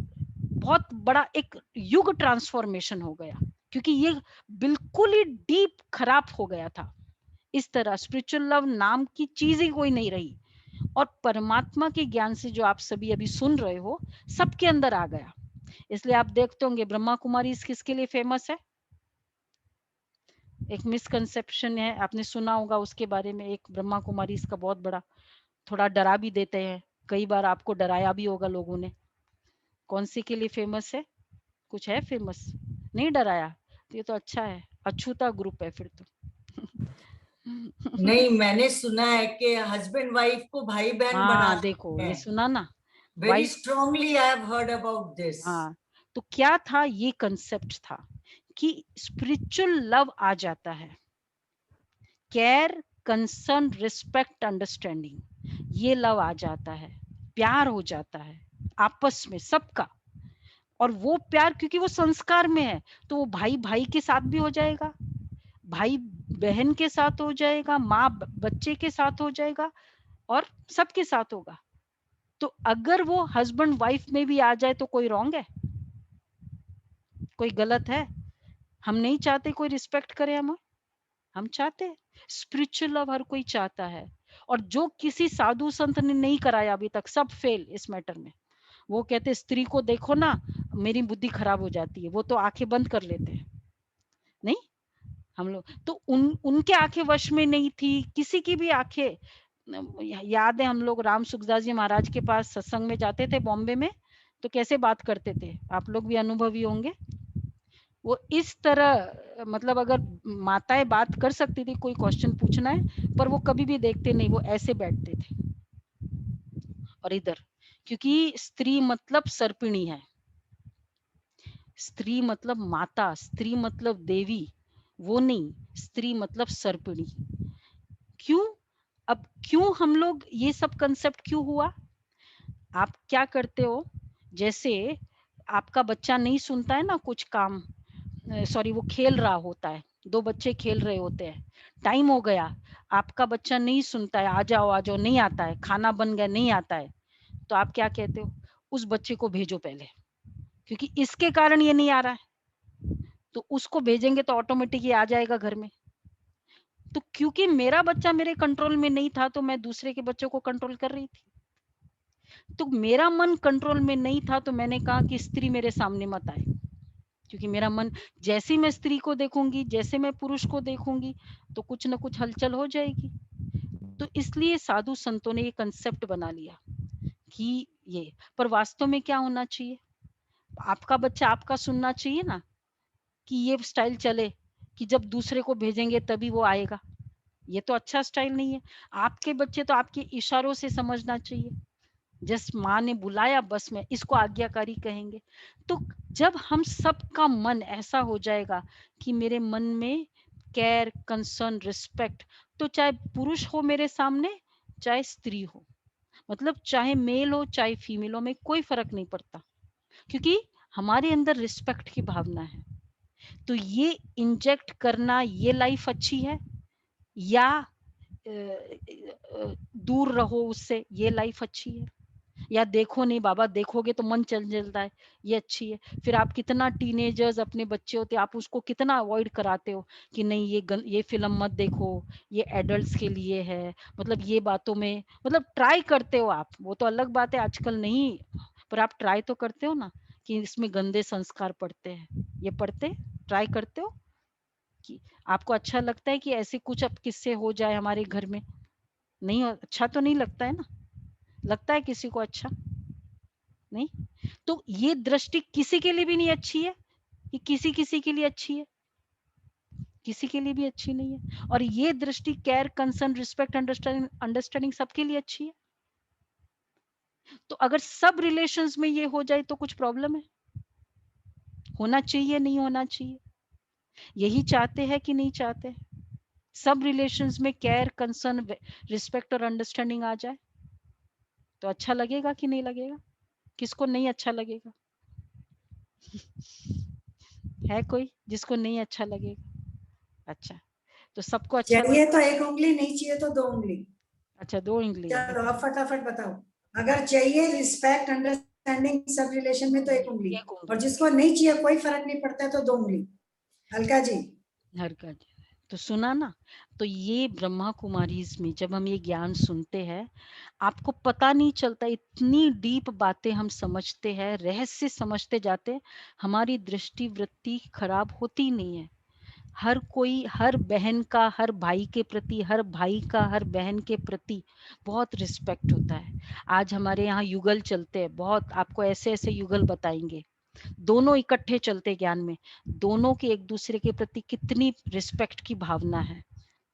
बहुत बड़ा एक युग ट्रांसफॉर्मेशन हो गया, क्योंकि ये बिल्कुल ही डीप खराब हो गया था। इस तरह स्पिरिचुअल लव नाम की चीज ही कोई नहीं रही, और परमात्मा के ज्ञान से जो आप सभी अभी सुन रहे हो सबके अंदर आ गया। इसलिए आप देखते होंगे ब्रह्मा कुमारी किसके लिए फेमस है? एक मिसकंसेप्शन है, आपने सुना होगा उसके बारे में। एक ब्रह्मा कुमारी इसका बहुत बड़ा, थोड़ा डरा भी देते हैं, कई बार आपको डराया भी होगा लोगों ने। कौन सी के लिए फेमस है? कुछ है फेमस? नहीं डराया? तो ये तो अच्छा है, अछूता ग्रुप है फिर तो। नहीं, मैंने सुना है कि हस्बैंड वाइफ को भाई बहन बना हाँ देखो, सकते ये हैं। सुना ना? Very wife, strongly I have heard about this. हाँ। तो क्या था? ये कंसेप्ट था कि स्पिरिचुअल लव आ जाता है, केयर, कंसर्न, रिस्पेक्ट, अंडरस्टैंडिंग, ये लव आ जाता है, प्यार हो जाता है आपस में सबका। और वो प्यार क्योंकि वो संस्कार में है, तो वो भाई भाई के साथ भी हो जाएगा, भाई बहन के साथ हो जाएगा, माँ बच्चे के साथ हो जाएगा, और सबके साथ होगा। तो अगर वो हस्बैंड वाइफ में भी आ जाए तो कोई रॉन्ग है? कोई गलत है? हम नहीं चाहते कोई रिस्पेक्ट करे हम चाहते हैं। स्पिरिचुअल लव हर कोई चाहता है, और जो किसी साधु संत ने नहीं कराया अभी तक, सब फेल इस मैटर में। वो कहते स्त्री को देखो ना, मेरी बुद्धि खराब हो जाती है, वो तो आंखें बंद कर लेते हैं। नहीं, हम लोग तो उनके आंखें वश में नहीं थी, किसी की भी आंखें। याद है हम लोग राम सुखदास जी महाराज के पास सत्संग में जाते थे बॉम्बे में, तो कैसे बात करते थे? आप लोग भी अनुभवी होंगे। वो इस तरह, मतलब अगर माताएं बात कर सकती थी, कोई क्वेश्चन पूछना है, पर वो कभी भी देखते नहीं, वो ऐसे बैठते थे। और इधर क्योंकि स्त्री मतलब सर्पिणी है, स्त्री मतलब माता, स्त्री मतलब देवी, वो नहीं, स्त्री मतलब सर्पिणी। क्यों? अब क्यों हम लोग ये सब कंसेप्ट क्यों हुआ? आप क्या करते हो, जैसे आपका बच्चा नहीं सुनता है ना कुछ काम, सॉरी वो खेल रहा होता है, दो बच्चे खेल रहे होते हैं, टाइम हो गया, आपका बच्चा नहीं सुनता है, आ जाओ आ जाओ, नहीं आता है, खाना बन गया, नहीं आता है, तो आप क्या कहते हो? उस बच्चे को भेजो पहले, क्योंकि इसके कारण ये नहीं आ रहा है, तो उसको भेजेंगे तो ऑटोमेटिक ये आ जाएगा घर में। तो क्योंकि मेरा बच्चा मेरे कंट्रोल में नहीं था, तो मैं दूसरे के बच्चों को कंट्रोल कर रही थी। तो मेरा मन कंट्रोल में नहीं था, तो मैंने कहा कि स्त्री मेरे सामने मत आए, क्योंकि मेरा मन, जैसे मैं स्त्री को देखूंगी, जैसे मैं पुरुष को देखूंगी, तो कुछ ना कुछ हलचल हो जाएगी। तो इसलिए साधु संतों ने ये कंसेप्ट बना लिया कि ये, पर वास्तव में क्या होना चाहिए? आपका बच्चा आपका सुनना चाहिए ना, कि ये स्टाइल चले कि जब दूसरे को भेजेंगे तभी वो आएगा। ये तो अच्छा स्टाइल नहीं है। आपके बच्चे तो आपके इशारों से समझना चाहिए, जिस माँ ने बुलाया बस में इसको आज्ञाकारी कहेंगे। तो जब हम सबका मन ऐसा हो जाएगा कि मेरे मन में केयर, कंसर्न, रिस्पेक्ट, तो चाहे पुरुष हो मेरे सामने, चाहे स्त्री हो, मतलब चाहे मेल हो चाहे फीमेल हो, में कोई फर्क नहीं पड़ता, क्योंकि हमारे अंदर रिस्पेक्ट की भावना है। तो ये इंजेक्ट करना, ये लाइफ अच्छी है, या दूर रहो उससे, ये लाइफ अच्छी है? या देखो नहीं बाबा, देखोगे तो मन चल जलता है, ये अच्छी है। फिर आप कितना टीनेजर्स अपने बच्चे होते आप उसको कितना अवॉइड कराते हो कि नहीं ये फिल्म मत देखो, ये एडल्ट्स के लिए है, मतलब ये बातों में, मतलब ट्राई करते हो आप, वो तो अलग बात है आजकल नहीं, पर आप ट्राई तो करते हो ना कि इसमें गंदे संस्कार पड़ते हैं, ये पढ़ते ट्राई करते हो कि आपको अच्छा लगता है कि ऐसे कुछ अब किस्से हो जाए हमारे घर में? नहीं अच्छा तो नहीं लगता है ना, लगता है किसी को अच्छा? नहीं। तो ये दृष्टि किसी के लिए भी नहीं अच्छी है, ये किसी किसी के लिए अच्छी है, किसी के लिए भी अच्छी नहीं है। और ये दृष्टि केयर, कंसर्न, रिस्पेक्ट, अंडरस्टैंडिंग सबके लिए अच्छी है। तो अगर सब रिलेशंस में ये हो जाए तो कुछ प्रॉब्लम है? होना चाहिए, नहीं होना चाहिए? यही चाहते हैं कि नहीं चाहते? सब रिलेशंस में केयर, कंसर्न, रिस्पेक्ट और अंडरस्टैंडिंग आ जाए तो अच्छा लगेगा कि नहीं लगेगा? किसको नहीं अच्छा लगेगा? है कोई जिसको नहीं अच्छा लगेगा? अच्छा, तो सबको अच्छा चाहिए तो एक उंगली, नहीं चाहिए तो 2 उंगली। अच्छा, 2 उंगली है। चलो अब फटाफट बताओ। अगर चाहिए रिस्पेक्ट, अंडरस्टैंडिंग सब रिलेशन में तो 1 उंगली, एक और उंगली। जिसको नहीं चाहिए, कोई फर्क नहीं पड़ता है, तो 2 उंगली। अलका जी। हरकत। तो सुना ना, तो ये ब्रह्मा कुमारीज में जब हम ये ज्ञान सुनते हैं, आपको पता नहीं चलता, इतनी डीप बातें हम समझते हैं, रहस्य समझते जाते हैं, हमारी दृष्टि वृत्ति खराब होती नहीं है। हर कोई, हर बहन का हर भाई के प्रति, हर भाई का हर बहन के प्रति बहुत रिस्पेक्ट होता है। आज हमारे यहाँ युगल चलते हैं, बहुत आपको ऐसे ऐसे युगल बताएंगे, दोनों इकट्ठे चलते ज्ञान में, दोनों की एक दूसरे के प्रति कितनी रिस्पेक्ट की भावना है,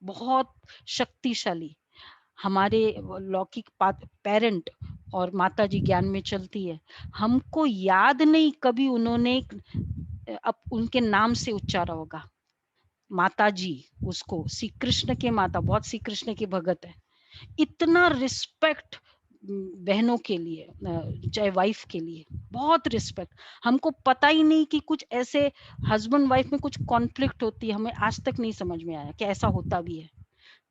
बहुत शक्तिशाली। हमारे लौकिक पेरेंट और माता जी ज्ञान में चलती है, हमको याद नहीं कभी उन्होंने अब उनके नाम से उच्चारा होगा, माता जी, उसको श्री कृष्ण के माता, बहुत श्री कृष्ण के भगत है, इतना रिस्पेक्ट बहनों के लिए, चाहे वाइफ के लिए, बहुत रिस्पेक्ट। हमको पता ही नहीं कि कुछ ऐसे हस्बैंड वाइफ में कुछ कॉन्फ्लिक्ट होती है, हमें आज तक नहीं समझ में आया कि ऐसा होता भी है।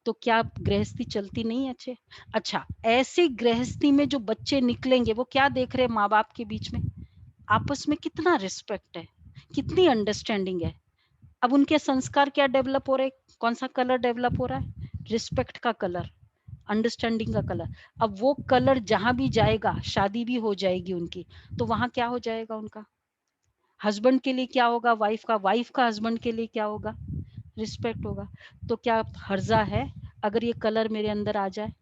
तो क्या गृहस्थी चलती नहीं है? अच्छे, अच्छा, ऐसी गृहस्थी में जो बच्चे निकलेंगे वो क्या देख रहे हैं? माँ बाप के बीच में आपस में कितना रिस्पेक्ट है, कितनी अंडरस्टैंडिंग है। अब उनके संस्कार क्या डेवलप हो रहे, कौन सा कलर डेवलप हो रहा है? रिस्पेक्ट का कलर, अंडरस्टैंडिंग का कलर। अब वो कलर जहां भी जाएगा, शादी भी हो जाएगी उनकी, तो वहां क्या हो जाएगा? उनका हस्बैंड के लिए क्या होगा? वाइफ का हस्बैंड के लिए क्या होगा? रिस्पेक्ट होगा। तो क्या हर्जा है अगर ये कलर मेरे अंदर आ जाए?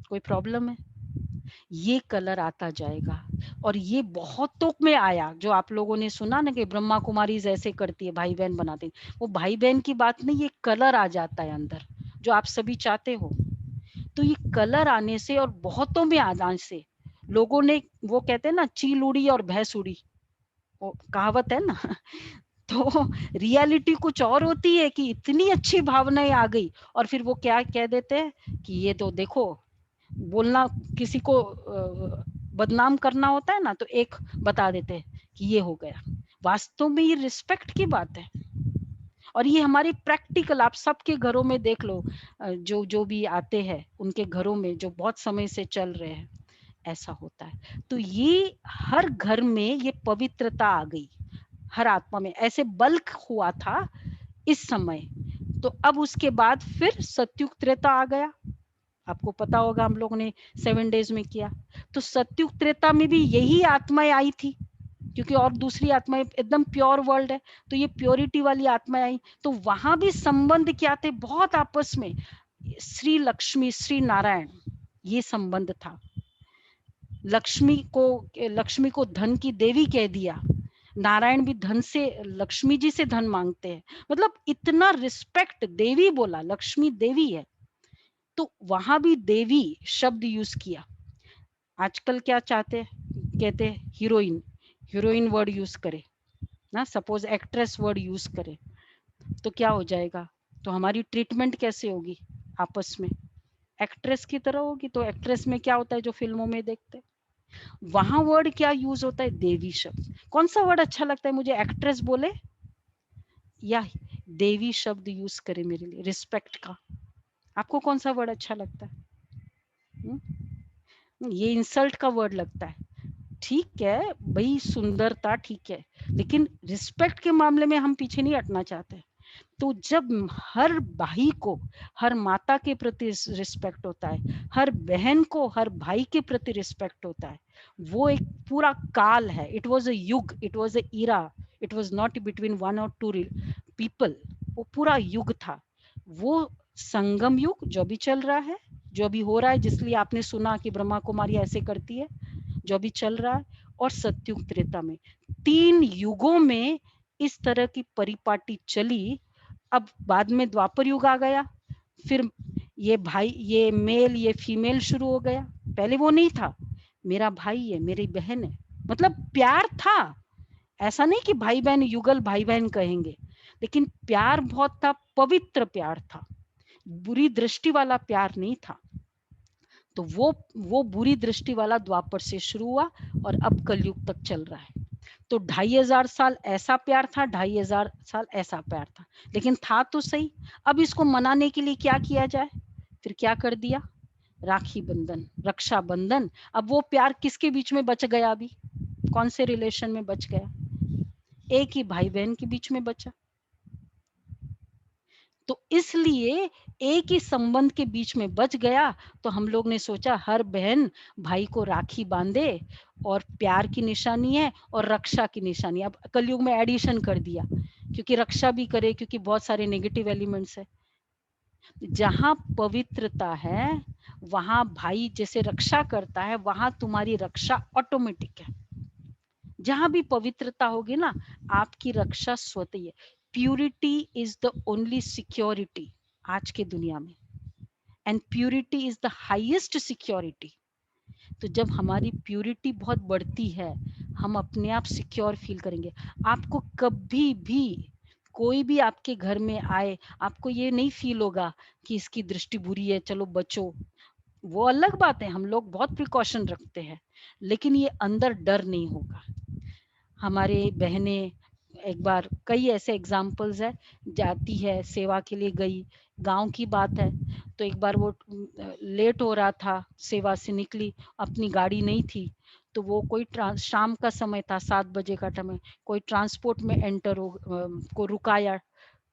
कोई प्रॉब्लम है? ये कलर आता जाएगा। और ये बहुतों में आया, जो आप लोगों ने सुना ना कि ब्रह्मा कुमारी ऐसे करती है, भाई बहन बनाते हैं, वो भाई बहन की बात नहीं, ये कलर आ जाता है अंदर, जो आप सभी चाहते हो। तो ये कलर आने से और बहुतों में आने से लोगों ने, वो कहते हैं ना, चील उड़ी और भैंस उड़ी, वो कहावत है ना। तो रियलिटी कुछ और होती है कि इतनी अच्छी भावनाएं आ गई, और फिर वो क्या कह देते हैं कि ये तो देखो, बोलना किसी को बदनाम करना होता है ना, तो एक बता देते हैं कि ये हो गया। वास्तव में ये रिस्पेक्ट की बात है। और ये हमारी प्रैक्टिकल, आप सबके घरों में देख लो, जो जो भी आते हैं उनके घरों में, जो बहुत समय से चल रहे हैं, ऐसा होता है। तो ये हर घर में ये पवित्रता आ गई, हर आत्मा में ऐसे बल्क हुआ था इस समय। तो अब उसके बाद फिर सत्युग त्रेता आ गया, आपको पता होगा हम लोगों ने 7 डेज में किया। तो सत्युग त्रेता में भी यही आत्माएं आई थी, क्योंकि और दूसरी आत्माएं एकदम प्योर वर्ल्ड है, तो ये प्योरिटी वाली आत्माएं आई। तो वहां भी संबंध क्या थे? बहुत आपस में श्री लक्ष्मी, श्री नारायण, ये संबंध था। लक्ष्मी को धन की देवी कह दिया, नारायण भी धन से, लक्ष्मी जी से धन मांगते हैं, मतलब इतना रिस्पेक्ट, देवी बोला, लक्ष्मी देवी है, तो वहां भी देवी शब्द यूज किया। आजकल क्या चाहते हैं, कहते हैं हीरोइन, हीरोइन वर्ड यूज करे ना, सपोज एक्ट्रेस वर्ड यूज करे, तो क्या हो जाएगा? तो हमारी ट्रीटमेंट कैसे होगी आपस में? एक्ट्रेस की तरह होगी। तो एक्ट्रेस में क्या होता है जो फिल्मों में देखते हैं, वहां वर्ड क्या यूज होता है? देवी शब्द। कौन सा वर्ड अच्छा लगता है मुझे, एक्ट्रेस बोले या देवी शब्द यूज करे मेरे लिए रिस्पेक्ट का? आपको कौन सा वर्ड अच्छा लगता है? ये इंसल्ट का वर्ड लगता है। ठीक है भाई, सुंदरता ठीक है, लेकिन रिस्पेक्ट के मामले में हम पीछे नहीं हटना चाहते। तो जब हर भाई को हर माता के प्रति रिस्पेक्ट होता है, हर बहन को हर भाई के प्रति रिस्पेक्ट होता है, वो एक पूरा काल है। इट वाज अ युग, it was a era, it was not between one और टू पीपल, वो पूरा युग था। वो संगम युग जो भी चल रहा है, जो भी हो रहा है, जिसलिए आपने सुना कि ब्रह्मा कुमारी ऐसे करती है, जो भी चल रहा है, और सत्युग त्रेता में 3 युगों में इस तरह की परिपाटी चली। अब बाद में द्वापर युग आ गया, फिर ये भाई, ये मेल, ये फीमेल शुरू हो गया। पहले वो नहीं था, मेरा भाई है, मेरी बहन है, मतलब प्यार था। ऐसा नहीं कि भाई बहन युगल भाई बहन कहेंगे, लेकिन प्यार बहुत था, पवित्र प्यार था, बुरी दृष्टि वाला प्यार नहीं था। तो वो बुरी दृष्टि वाला द्वापर से शुरू हुआ और अब कलयुग तक चल रहा है। तो 2500 साल ऐसा प्यार था, 2500 साल ऐसा प्यार था, लेकिन था तो सही। अब इसको मनाने के लिए क्या किया जाए? फिर क्या कर दिया? राखी बंधन, रक्षा बंधन। अब वो प्यार किसके बीच में बच गया? अभी कौन से रिलेशन में बच गया? एक ही भाई बहन के बीच में बचा। तो इसलिए एक ही संबंध के बीच में बच गया, तो हम लोग ने सोचा हर बहन भाई को राखी बांधे, और प्यार की निशानी है और रक्षा की निशानी। अब कलयुग में एडिशन कर दिया, क्योंकि रक्षा भी करे, क्योंकि बहुत सारे नेगेटिव एलिमेंट्स है। जहां पवित्रता है वहां भाई जैसे रक्षा करता है, वहां तुम्हारी रक्षा ऑटोमेटिक है। जहां भी पवित्रता होगी ना, आपकी रक्षा स्वतः है। Purity is the only security आज के दुनिया में, and purity is the highest security. तो जब हमारी प्यूरिटी बहुत बढ़ती है, हम अपने आप सिक्योर फील करेंगे। आपको कभी भी कोई भी आपके घर में आए, आपको ये नहीं फील होगा कि इसकी दृष्टि बुरी है, चलो बचो। वो अलग बात है, हम लोग बहुत प्रिकॉशन रखते हैं, लेकिन ये अंदर डर नहीं होगा। हमारे बहनें, एक बार कई ऐसे एग्जाम्पल्स है, जाती है सेवा के लिए गई, गांव की बात है। तो एक बार वो लेट हो रहा था, सेवा से निकली, अपनी गाड़ी नहीं थी, तो वो कोई शाम का समय था, 7 बजे का समय, कोई ट्रांसपोर्ट में एंटर हो को रुकाया,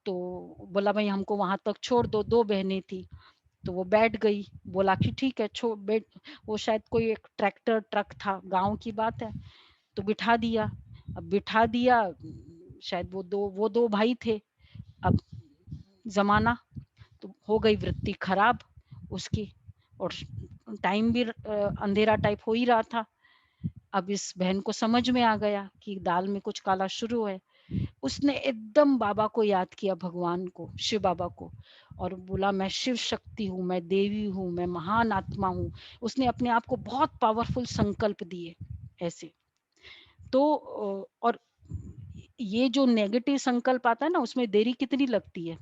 तो बोला भाई हमको वहां तक छोड़ दो। 2 बहनें थी, तो वो बैठ गई, बोला कि ठीक है छोड़ बैठ। वो शायद कोई एक ट्रैक्टर ट्रक था, गांव की बात है, तो बिठा दिया। अब बिठा दिया, शायद वो दो भाई थे। अब जमाना, तो हो गई वृत्ति खराब उसकी, और टाइम भी अंधेरा टाइप हो ही रहा था। अब इस बहन को समझ में आ गया कि दाल में कुछ काला शुरू है। उसने एकदम बाबा को याद किया, भगवान को, शिव बाबा को, और बोला मैं शिव शक्ति हूँ, मैं देवी हूँ, मैं महान आत्मा हूँ। उसने अपने आप को बहुत पावरफुल संकल्प दिए ऐसे। तो और ये जो नेगेटिव संकल्प आता है ना, उसमें देरी कितनी लगती है।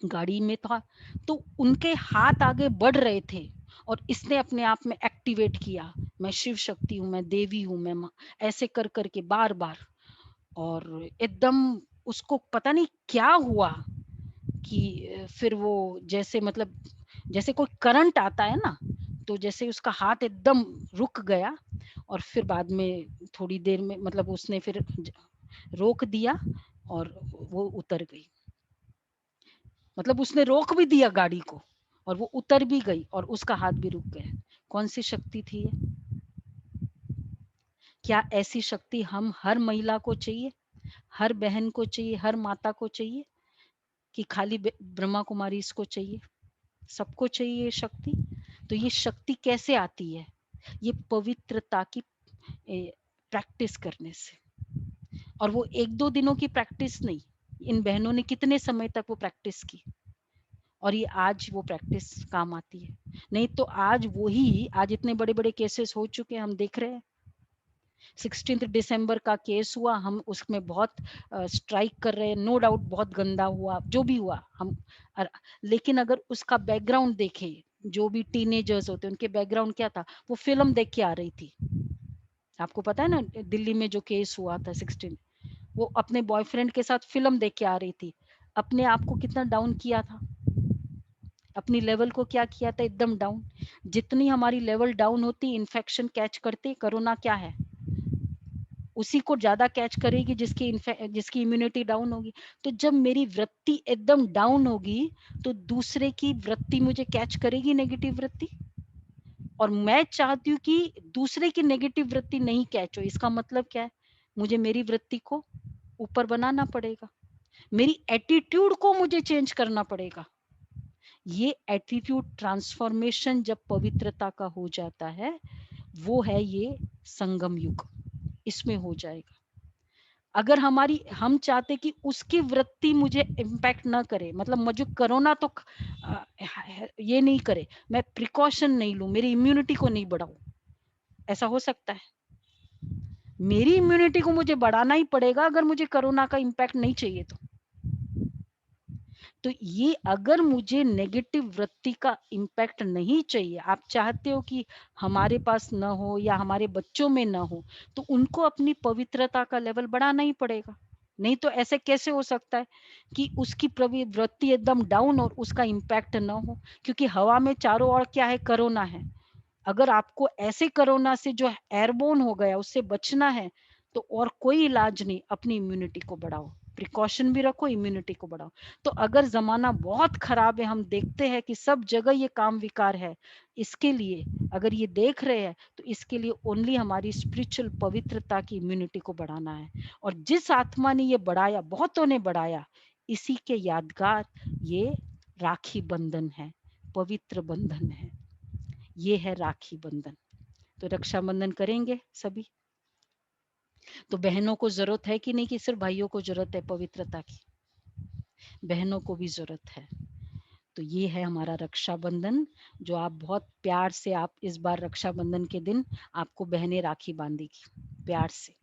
गाड़ी में था, तो उनके हाथ आगे बढ़ रहे थे, और इसने अपने आप में एक्टिवेट किया, मैं शिव शक्ति हूँ, मैं देवी हूँ, मैं ऐसे कर करके बार बार। और एकदम उसको पता नहीं क्या हुआ कि फिर वो जैसे, मतलब जैसे कोई करंट आता है ना, तो जैसे उसका हाथ एकदम रुक गया, और फिर बाद में थोड़ी देर में, मतलब उसने फिर रोक दिया और वो उतर गई। मतलब उसने रोक भी दिया गाड़ी को, और वो उतर भी गई, और उसका हाथ भी रुक गया। कौन सी शक्ति थी ये? क्या ऐसी शक्ति हम हर महिला को चाहिए, हर बहन को चाहिए, हर माता को चाहिए, कि खाली ब्रह्मा कुमारी इसको चाहिए? सबको चाहिए ये शक्ति। तो ये शक्ति कैसे आती है? ये पवित्रता की प्रैक्टिस करने से। और वो 1-2 दिनों की प्रैक्टिस नहीं, इन बहनों ने कितने समय तक वो प्रैक्टिस की, और ये आज वो प्रैक्टिस काम आती है। नहीं तो आज आज इतने बड़े बड़े केसेस हो चुके हैं, हम देख रहे हैं। 16 दिसंबर का केस हुआ, हम उसमें बहुत स्ट्राइक कर रहे हैं, नो डाउट बहुत गंदा हुआ जो भी हुआ हम। लेकिन अगर उसका बैकग्राउंड देखें, जो भी टीनेजर्स होते हैं उनके बैकग्राउंड क्या था, वो फिल्म देख के आ रही थी। आपको पता है ना, दिल्ली में जो केस हुआ था 16, वो अपने बॉयफ्रेंड के साथ फिल्म देख के आ रही थी। अपने आप को कितना डाउन किया था, अपनी लेवल को क्या किया था, एकदम डाउन। जितनी हमारी लेवल डाउन होती, इन्फेक्शन कैच करते, कोरोना क्या है, उसी को ज्यादा कैच करेगी जिसकी इम्यूनिटी डाउन होगी। तो जब मेरी वृत्ति एकदम डाउन होगी तो दूसरे की वृत्ति मुझे कैच करेगी, नेगेटिव वृत्ति। और मैं चाहती हूँ कि दूसरे की नेगेटिव वृत्ति नहीं कैच हो। इसका मतलब क्या है, मुझे मेरी वृत्ति को ऊपर बनाना पड़ेगा, मेरी एटीट्यूड को मुझे चेंज करना पड़ेगा। ये एटीट्यूड ट्रांसफॉर्मेशन जब पवित्रता का हो जाता है, वो है ये संगम युग, इसमें हो जाएगा। अगर हम चाहते कि उसकी वृत्ति मुझे इम्पैक्ट ना करे, मतलब मुझे कोरोना तो ये नहीं करे, मैं प्रिकॉशन नहीं लूं, मेरी इम्यूनिटी को नहीं बढ़ाऊं, ऐसा हो सकता है? मेरी इम्यूनिटी को मुझे बढ़ाना ही पड़ेगा अगर मुझे कोरोना का इम्पैक्ट नहीं चाहिए तो ये अगर मुझे नेगेटिव वृत्ति का इम्पैक्ट नहीं चाहिए, आप चाहते हो कि हमारे पास ना हो या हमारे बच्चों में ना हो, तो उनको अपनी पवित्रता का लेवल बढ़ाना ही पड़ेगा। नहीं तो ऐसे कैसे हो सकता है कि उसकी वृत्ति एकदम डाउन और उसका इम्पैक्ट ना हो, क्योंकि हवा में चारों ओर क्या है, कोरोना है। अगर आपको ऐसे कोरोना से जो एयरबोर्न हो गया उससे बचना है, तो और कोई इलाज नहीं, अपनी इम्यूनिटी को बढ़ाओ, प्रिकॉशन भी रखो, इम्यूनिटी को बढ़ाओ। तो अगर जमाना बहुत खराब है, हम देखते हैं कि सब जगह ये काम विकार है, इसके लिए अगर ये देख रहे हैं तो इसके लिए ओनली हमारी स्पिरिचुअल पवित्रता की इम्यूनिटी को बढ़ाना है। और जिस आत्मा ने ये बढ़ाया, बहुतों ने बढ़ाया, इसी के यादगार ये राखी बंधन है, पवित्र बंधन है, ये है राखी बंधन। तो रक्षाबंधन करेंगे सभी। तो बहनों को जरूरत है कि नहीं कि सिर्फ भाइयों को जरूरत है पवित्रता की, बहनों को भी जरूरत है। तो ये है हमारा रक्षाबंधन, जो आप बहुत प्यार से, आप इस बार रक्षाबंधन के दिन आपको बहनें राखी बांधेगी प्यार से।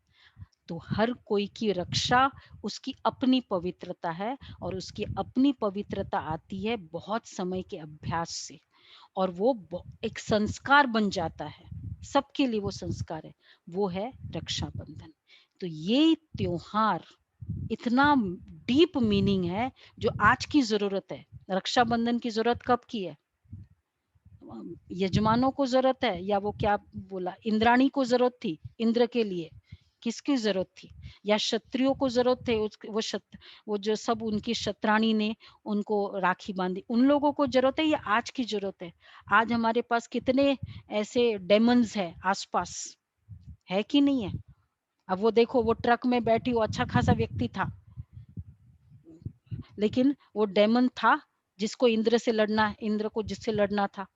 तो हर कोई की रक्षा उसकी अपनी पवित्रता है, और उसकी अपनी पवित्रता आती है बहुत समय के अभ्यास से, और वो एक संस्कार बन जाता है, सबके लिए वो संस्कार है, वो है रक्षाबंधन। तो ये त्योहार इतना डीप मीनिंग है जो आज की जरूरत है। रक्षाबंधन की जरूरत कब की है? यजमानों को जरूरत है, या वो क्या बोला, इंद्राणी को जरूरत थी, इंद्र के लिए किसकी जरूरत थी, या क्षत्रियों को जरूरत थे, वो जो सब उनकी क्षत्राणी ने उनको राखी बांधी, उन लोगों को जरूरत है, या आज की जरूरत है? आज हमारे पास कितने ऐसे डेमन्स है आसपास, है कि नहीं है? अब वो देखो, वो ट्रक में बैठी, वो अच्छा खासा व्यक्ति था, लेकिन वो डेमन था जिसको इंद्र से लड़ना, इंद्र को जिससे लड़ना था,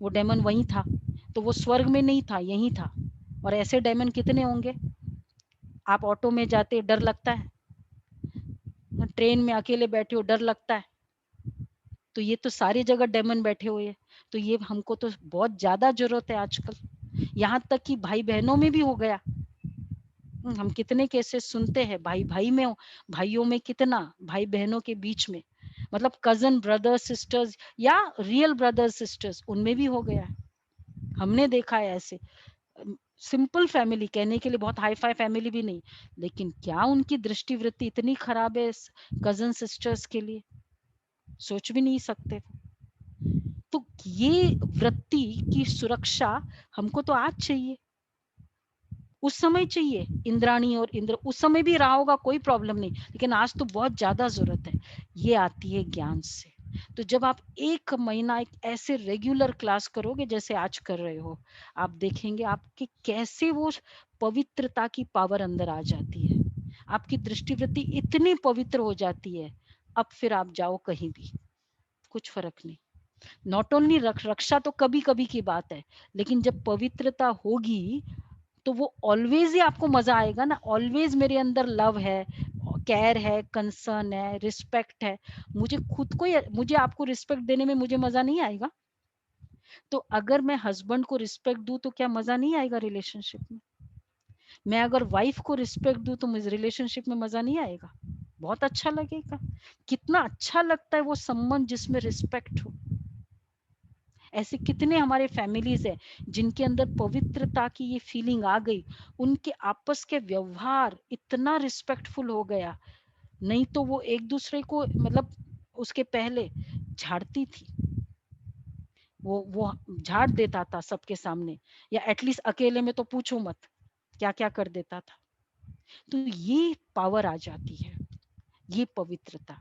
वो डेमन वही था। तो वो स्वर्ग में नहीं था, यही था। और ऐसे डेमन कितने होंगे? आप ऑटो में जाते, डर लगता है, ट्रेन में अकेले बैठे हो, डर लगता है। तो ये तो सारी जगह डेमन बैठे हुए हैं। तो ये हमको तो बहुत ज्यादा जरूरत है आजकल, यहाँ तक कि भाई बहनों में भी हो गया। हम कितने केसेस सुनते हैं, भाई भाई में, भाइयों में, कितना भाई बहनों के बीच में, मतलब कजन ब्रदर्स सिस्टर्स या रियल ब्रदर्स सिस्टर्स, उनमें भी हो गया है। हमने देखा है ऐसे। सिंपल फैमिली, कहने के लिए बहुत हाई फाई फैमिली भी नहीं, लेकिन क्या उनकी दृष्टिवृत्ति इतनी खराब है कजन सिस्टर्स के लिए, सोच भी नहीं सकते। तो ये वृत्ति की सुरक्षा हमको तो आज चाहिए, उस समय चाहिए। इंद्राणी और इंद्र उस समय भी रहा होगा, कोई प्रॉब्लम नहीं, लेकिन आज तो बहुत ज्यादा जरूरत है। ये आती है ज्ञान से। तो जब आप एक महीना एक ऐसे रेगुलर क्लास करोगे जैसे आज कर रहे हो, आप देखेंगे आपके कैसे वो पवित्रता की पावर अंदर आ जाती है, आपकी दृष्टिवृत्ति इतनी पवित्र हो जाती है। अब फिर आप जाओ कहीं भी, कुछ फर्क नहीं। नॉट ओनली रक्षा तो कभी कभी की बात है, लेकिन जब पवित्रता होगी तो वो ऑलवेज ही आपको मजा आएगा ना। ऑलवेज मेरे अंदर लव है, केयर है, कंसर्न है, रिस्पेक्ट है। मुझे खुद को, मुझे आपको रिस्पेक्ट देने में मुझे मजा नहीं आएगा? तो अगर मैं हस्बैंड को रिस्पेक्ट दूं तो क्या मजा नहीं आएगा रिलेशनशिप में? मैं अगर वाइफ को रिस्पेक्ट दूं तो मुझे रिलेशनशिप में मजा नहीं आएगा? बहुत अच्छा लगेगा। कितना अच्छा लगता है वो संबंध जिसमें रिस्पेक्ट हो। ऐसे कितने हमारे फैमिलीज है जिनके अंदर पवित्रता की ये फीलिंग आ गई, उनके आपस के व्यवहार इतना रिस्पेक्टफुल हो गया। नहीं तो वो एक दूसरे को, मतलब उसके पहले झाड़ती थी, वो झाड़ देता था सबके सामने, या एटलीस्ट अकेले में तो पूछो मत क्या क्या कर देता था। तो ये पावर आ जाती है, ये पवित्रता।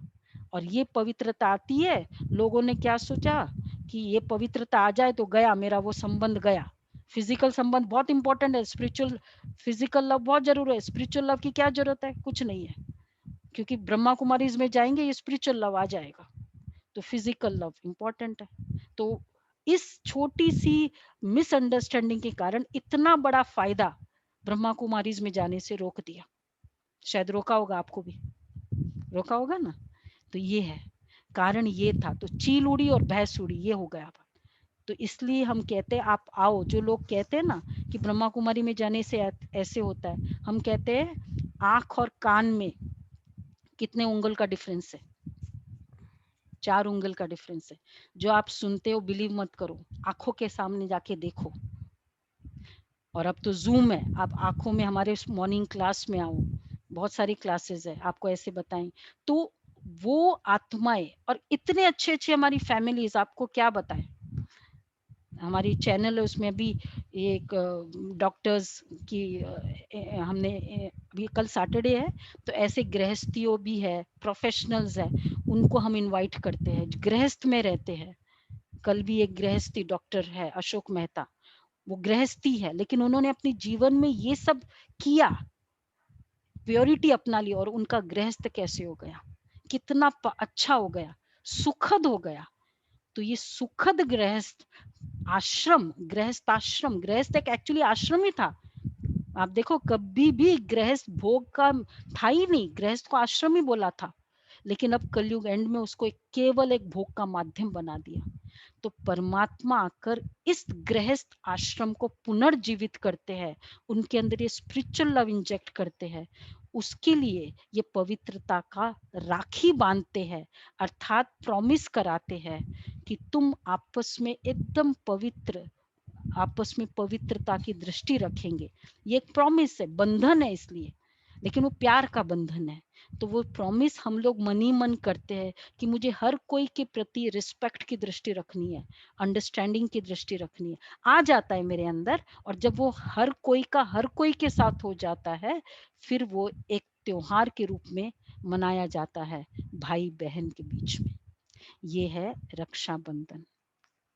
और ये पवित्रता आती है, लोगों ने क्या सोचा कि ये पवित्रता आ जाए तो गया मेरा वो संबंध गया। फिजिकल संबंध बहुत इंपॉर्टेंट है, स्पिरिचुअल फिजिकल लव बहुत जरूरी है, स्पिरिचुअल लव की क्या जरूरत है, कुछ नहीं है, क्योंकि ब्रह्मा कुमारीज में जाएंगे ये स्पिरिचुअल लव आ जाएगा। तो फिजिकल लव इंपॉर्टेंट है। तो इस छोटी सी मिसअंडरस्टैंडिंग के कारण इतना बड़ा फायदा ब्रह्मा कुमारीज में जाने से रोक दिया। शायद रोका होगा, आपको भी रोका होगा ना। तो ये है कारण, ये था। तो चील उड़ी और भैंस उड़ी, ये हो गया। तो इसलिए हम कहते हैं आप आओ। जो लोग कहते हैं ना कि ब्रह्मा कुमारी में जाने से ऐसे होता है, हम कहते हैं आंख और कान में कितने उंगल का डिफरेंस है, 4 उंगल का डिफरेंस है। जो आप सुनते हो बिलीव मत करो, आंखों के सामने जाके देखो। और अब तो जूम है, आप आंखों में हमारे मॉर्निंग क्लास में आओ, बहुत सारी क्लासेस है, आपको ऐसे बताएं। तो वो आत्माएं और इतने अच्छे अच्छे हमारी फैमिलीज, आपको क्या बताएं। हमारी चैनल है उसमें भी एक डॉक्टर्स की हमने अभी कल सैटरडे है, तो ऐसे गृहस्थियों भी है, प्रोफेशनल्स है, उनको हम इनवाइट करते हैं, गृहस्थ में रहते हैं। कल भी एक गृहस्थी डॉक्टर है अशोक मेहता, वो गृहस्थी है, लेकिन उन्होंने अपने जीवन में ये सब किया, प्योरिटी अपना ली, और उनका गृहस्थ कैसे हो गया, कितना अच्छा हो गया, सुखद हो गया। तो ये सुखद गृहस्थ आश्रम, गृहस्थ आश्रम, गृहस्थ एक एक्चुअली आश्रम ही था। आप देखो कभी भी गृहस्थ भोग का था ही नहीं, गृहस्थ को आश्रम ही बोला था, लेकिन अब कलयुग एंड में उसको केवल एक भोग का माध्यम बना दिया। तो परमात्मा आकर इस गृहस्थ आश्रम को पुनर्जीवित करते हैं, उनके अंदर ये स्पिरिचुअल लव इंजेक्ट करते हैं। उसके लिए ये पवित्रता का राखी बांधते हैं, अर्थात प्रॉमिस कराते हैं कि तुम आपस में एकदम पवित्र, आपस में पवित्रता की दृष्टि रखेंगे। ये एक प्रॉमिस है, बंधन है इसलिए, लेकिन वो प्यार का बंधन है। तो वो प्रॉमिस हम लोग मन ही मन करते हैं कि मुझे हर कोई के प्रति रिस्पेक्ट की दृष्टि रखनी है, अंडरस्टैंडिंग की दृष्टि रखनी है, आ जाता है मेरे अंदर। और जब वो हर कोई का हर कोई के साथ हो जाता है, फिर वो एक त्योहार के रूप में मनाया जाता है भाई बहन के बीच में। ये है रक्षाबंधन।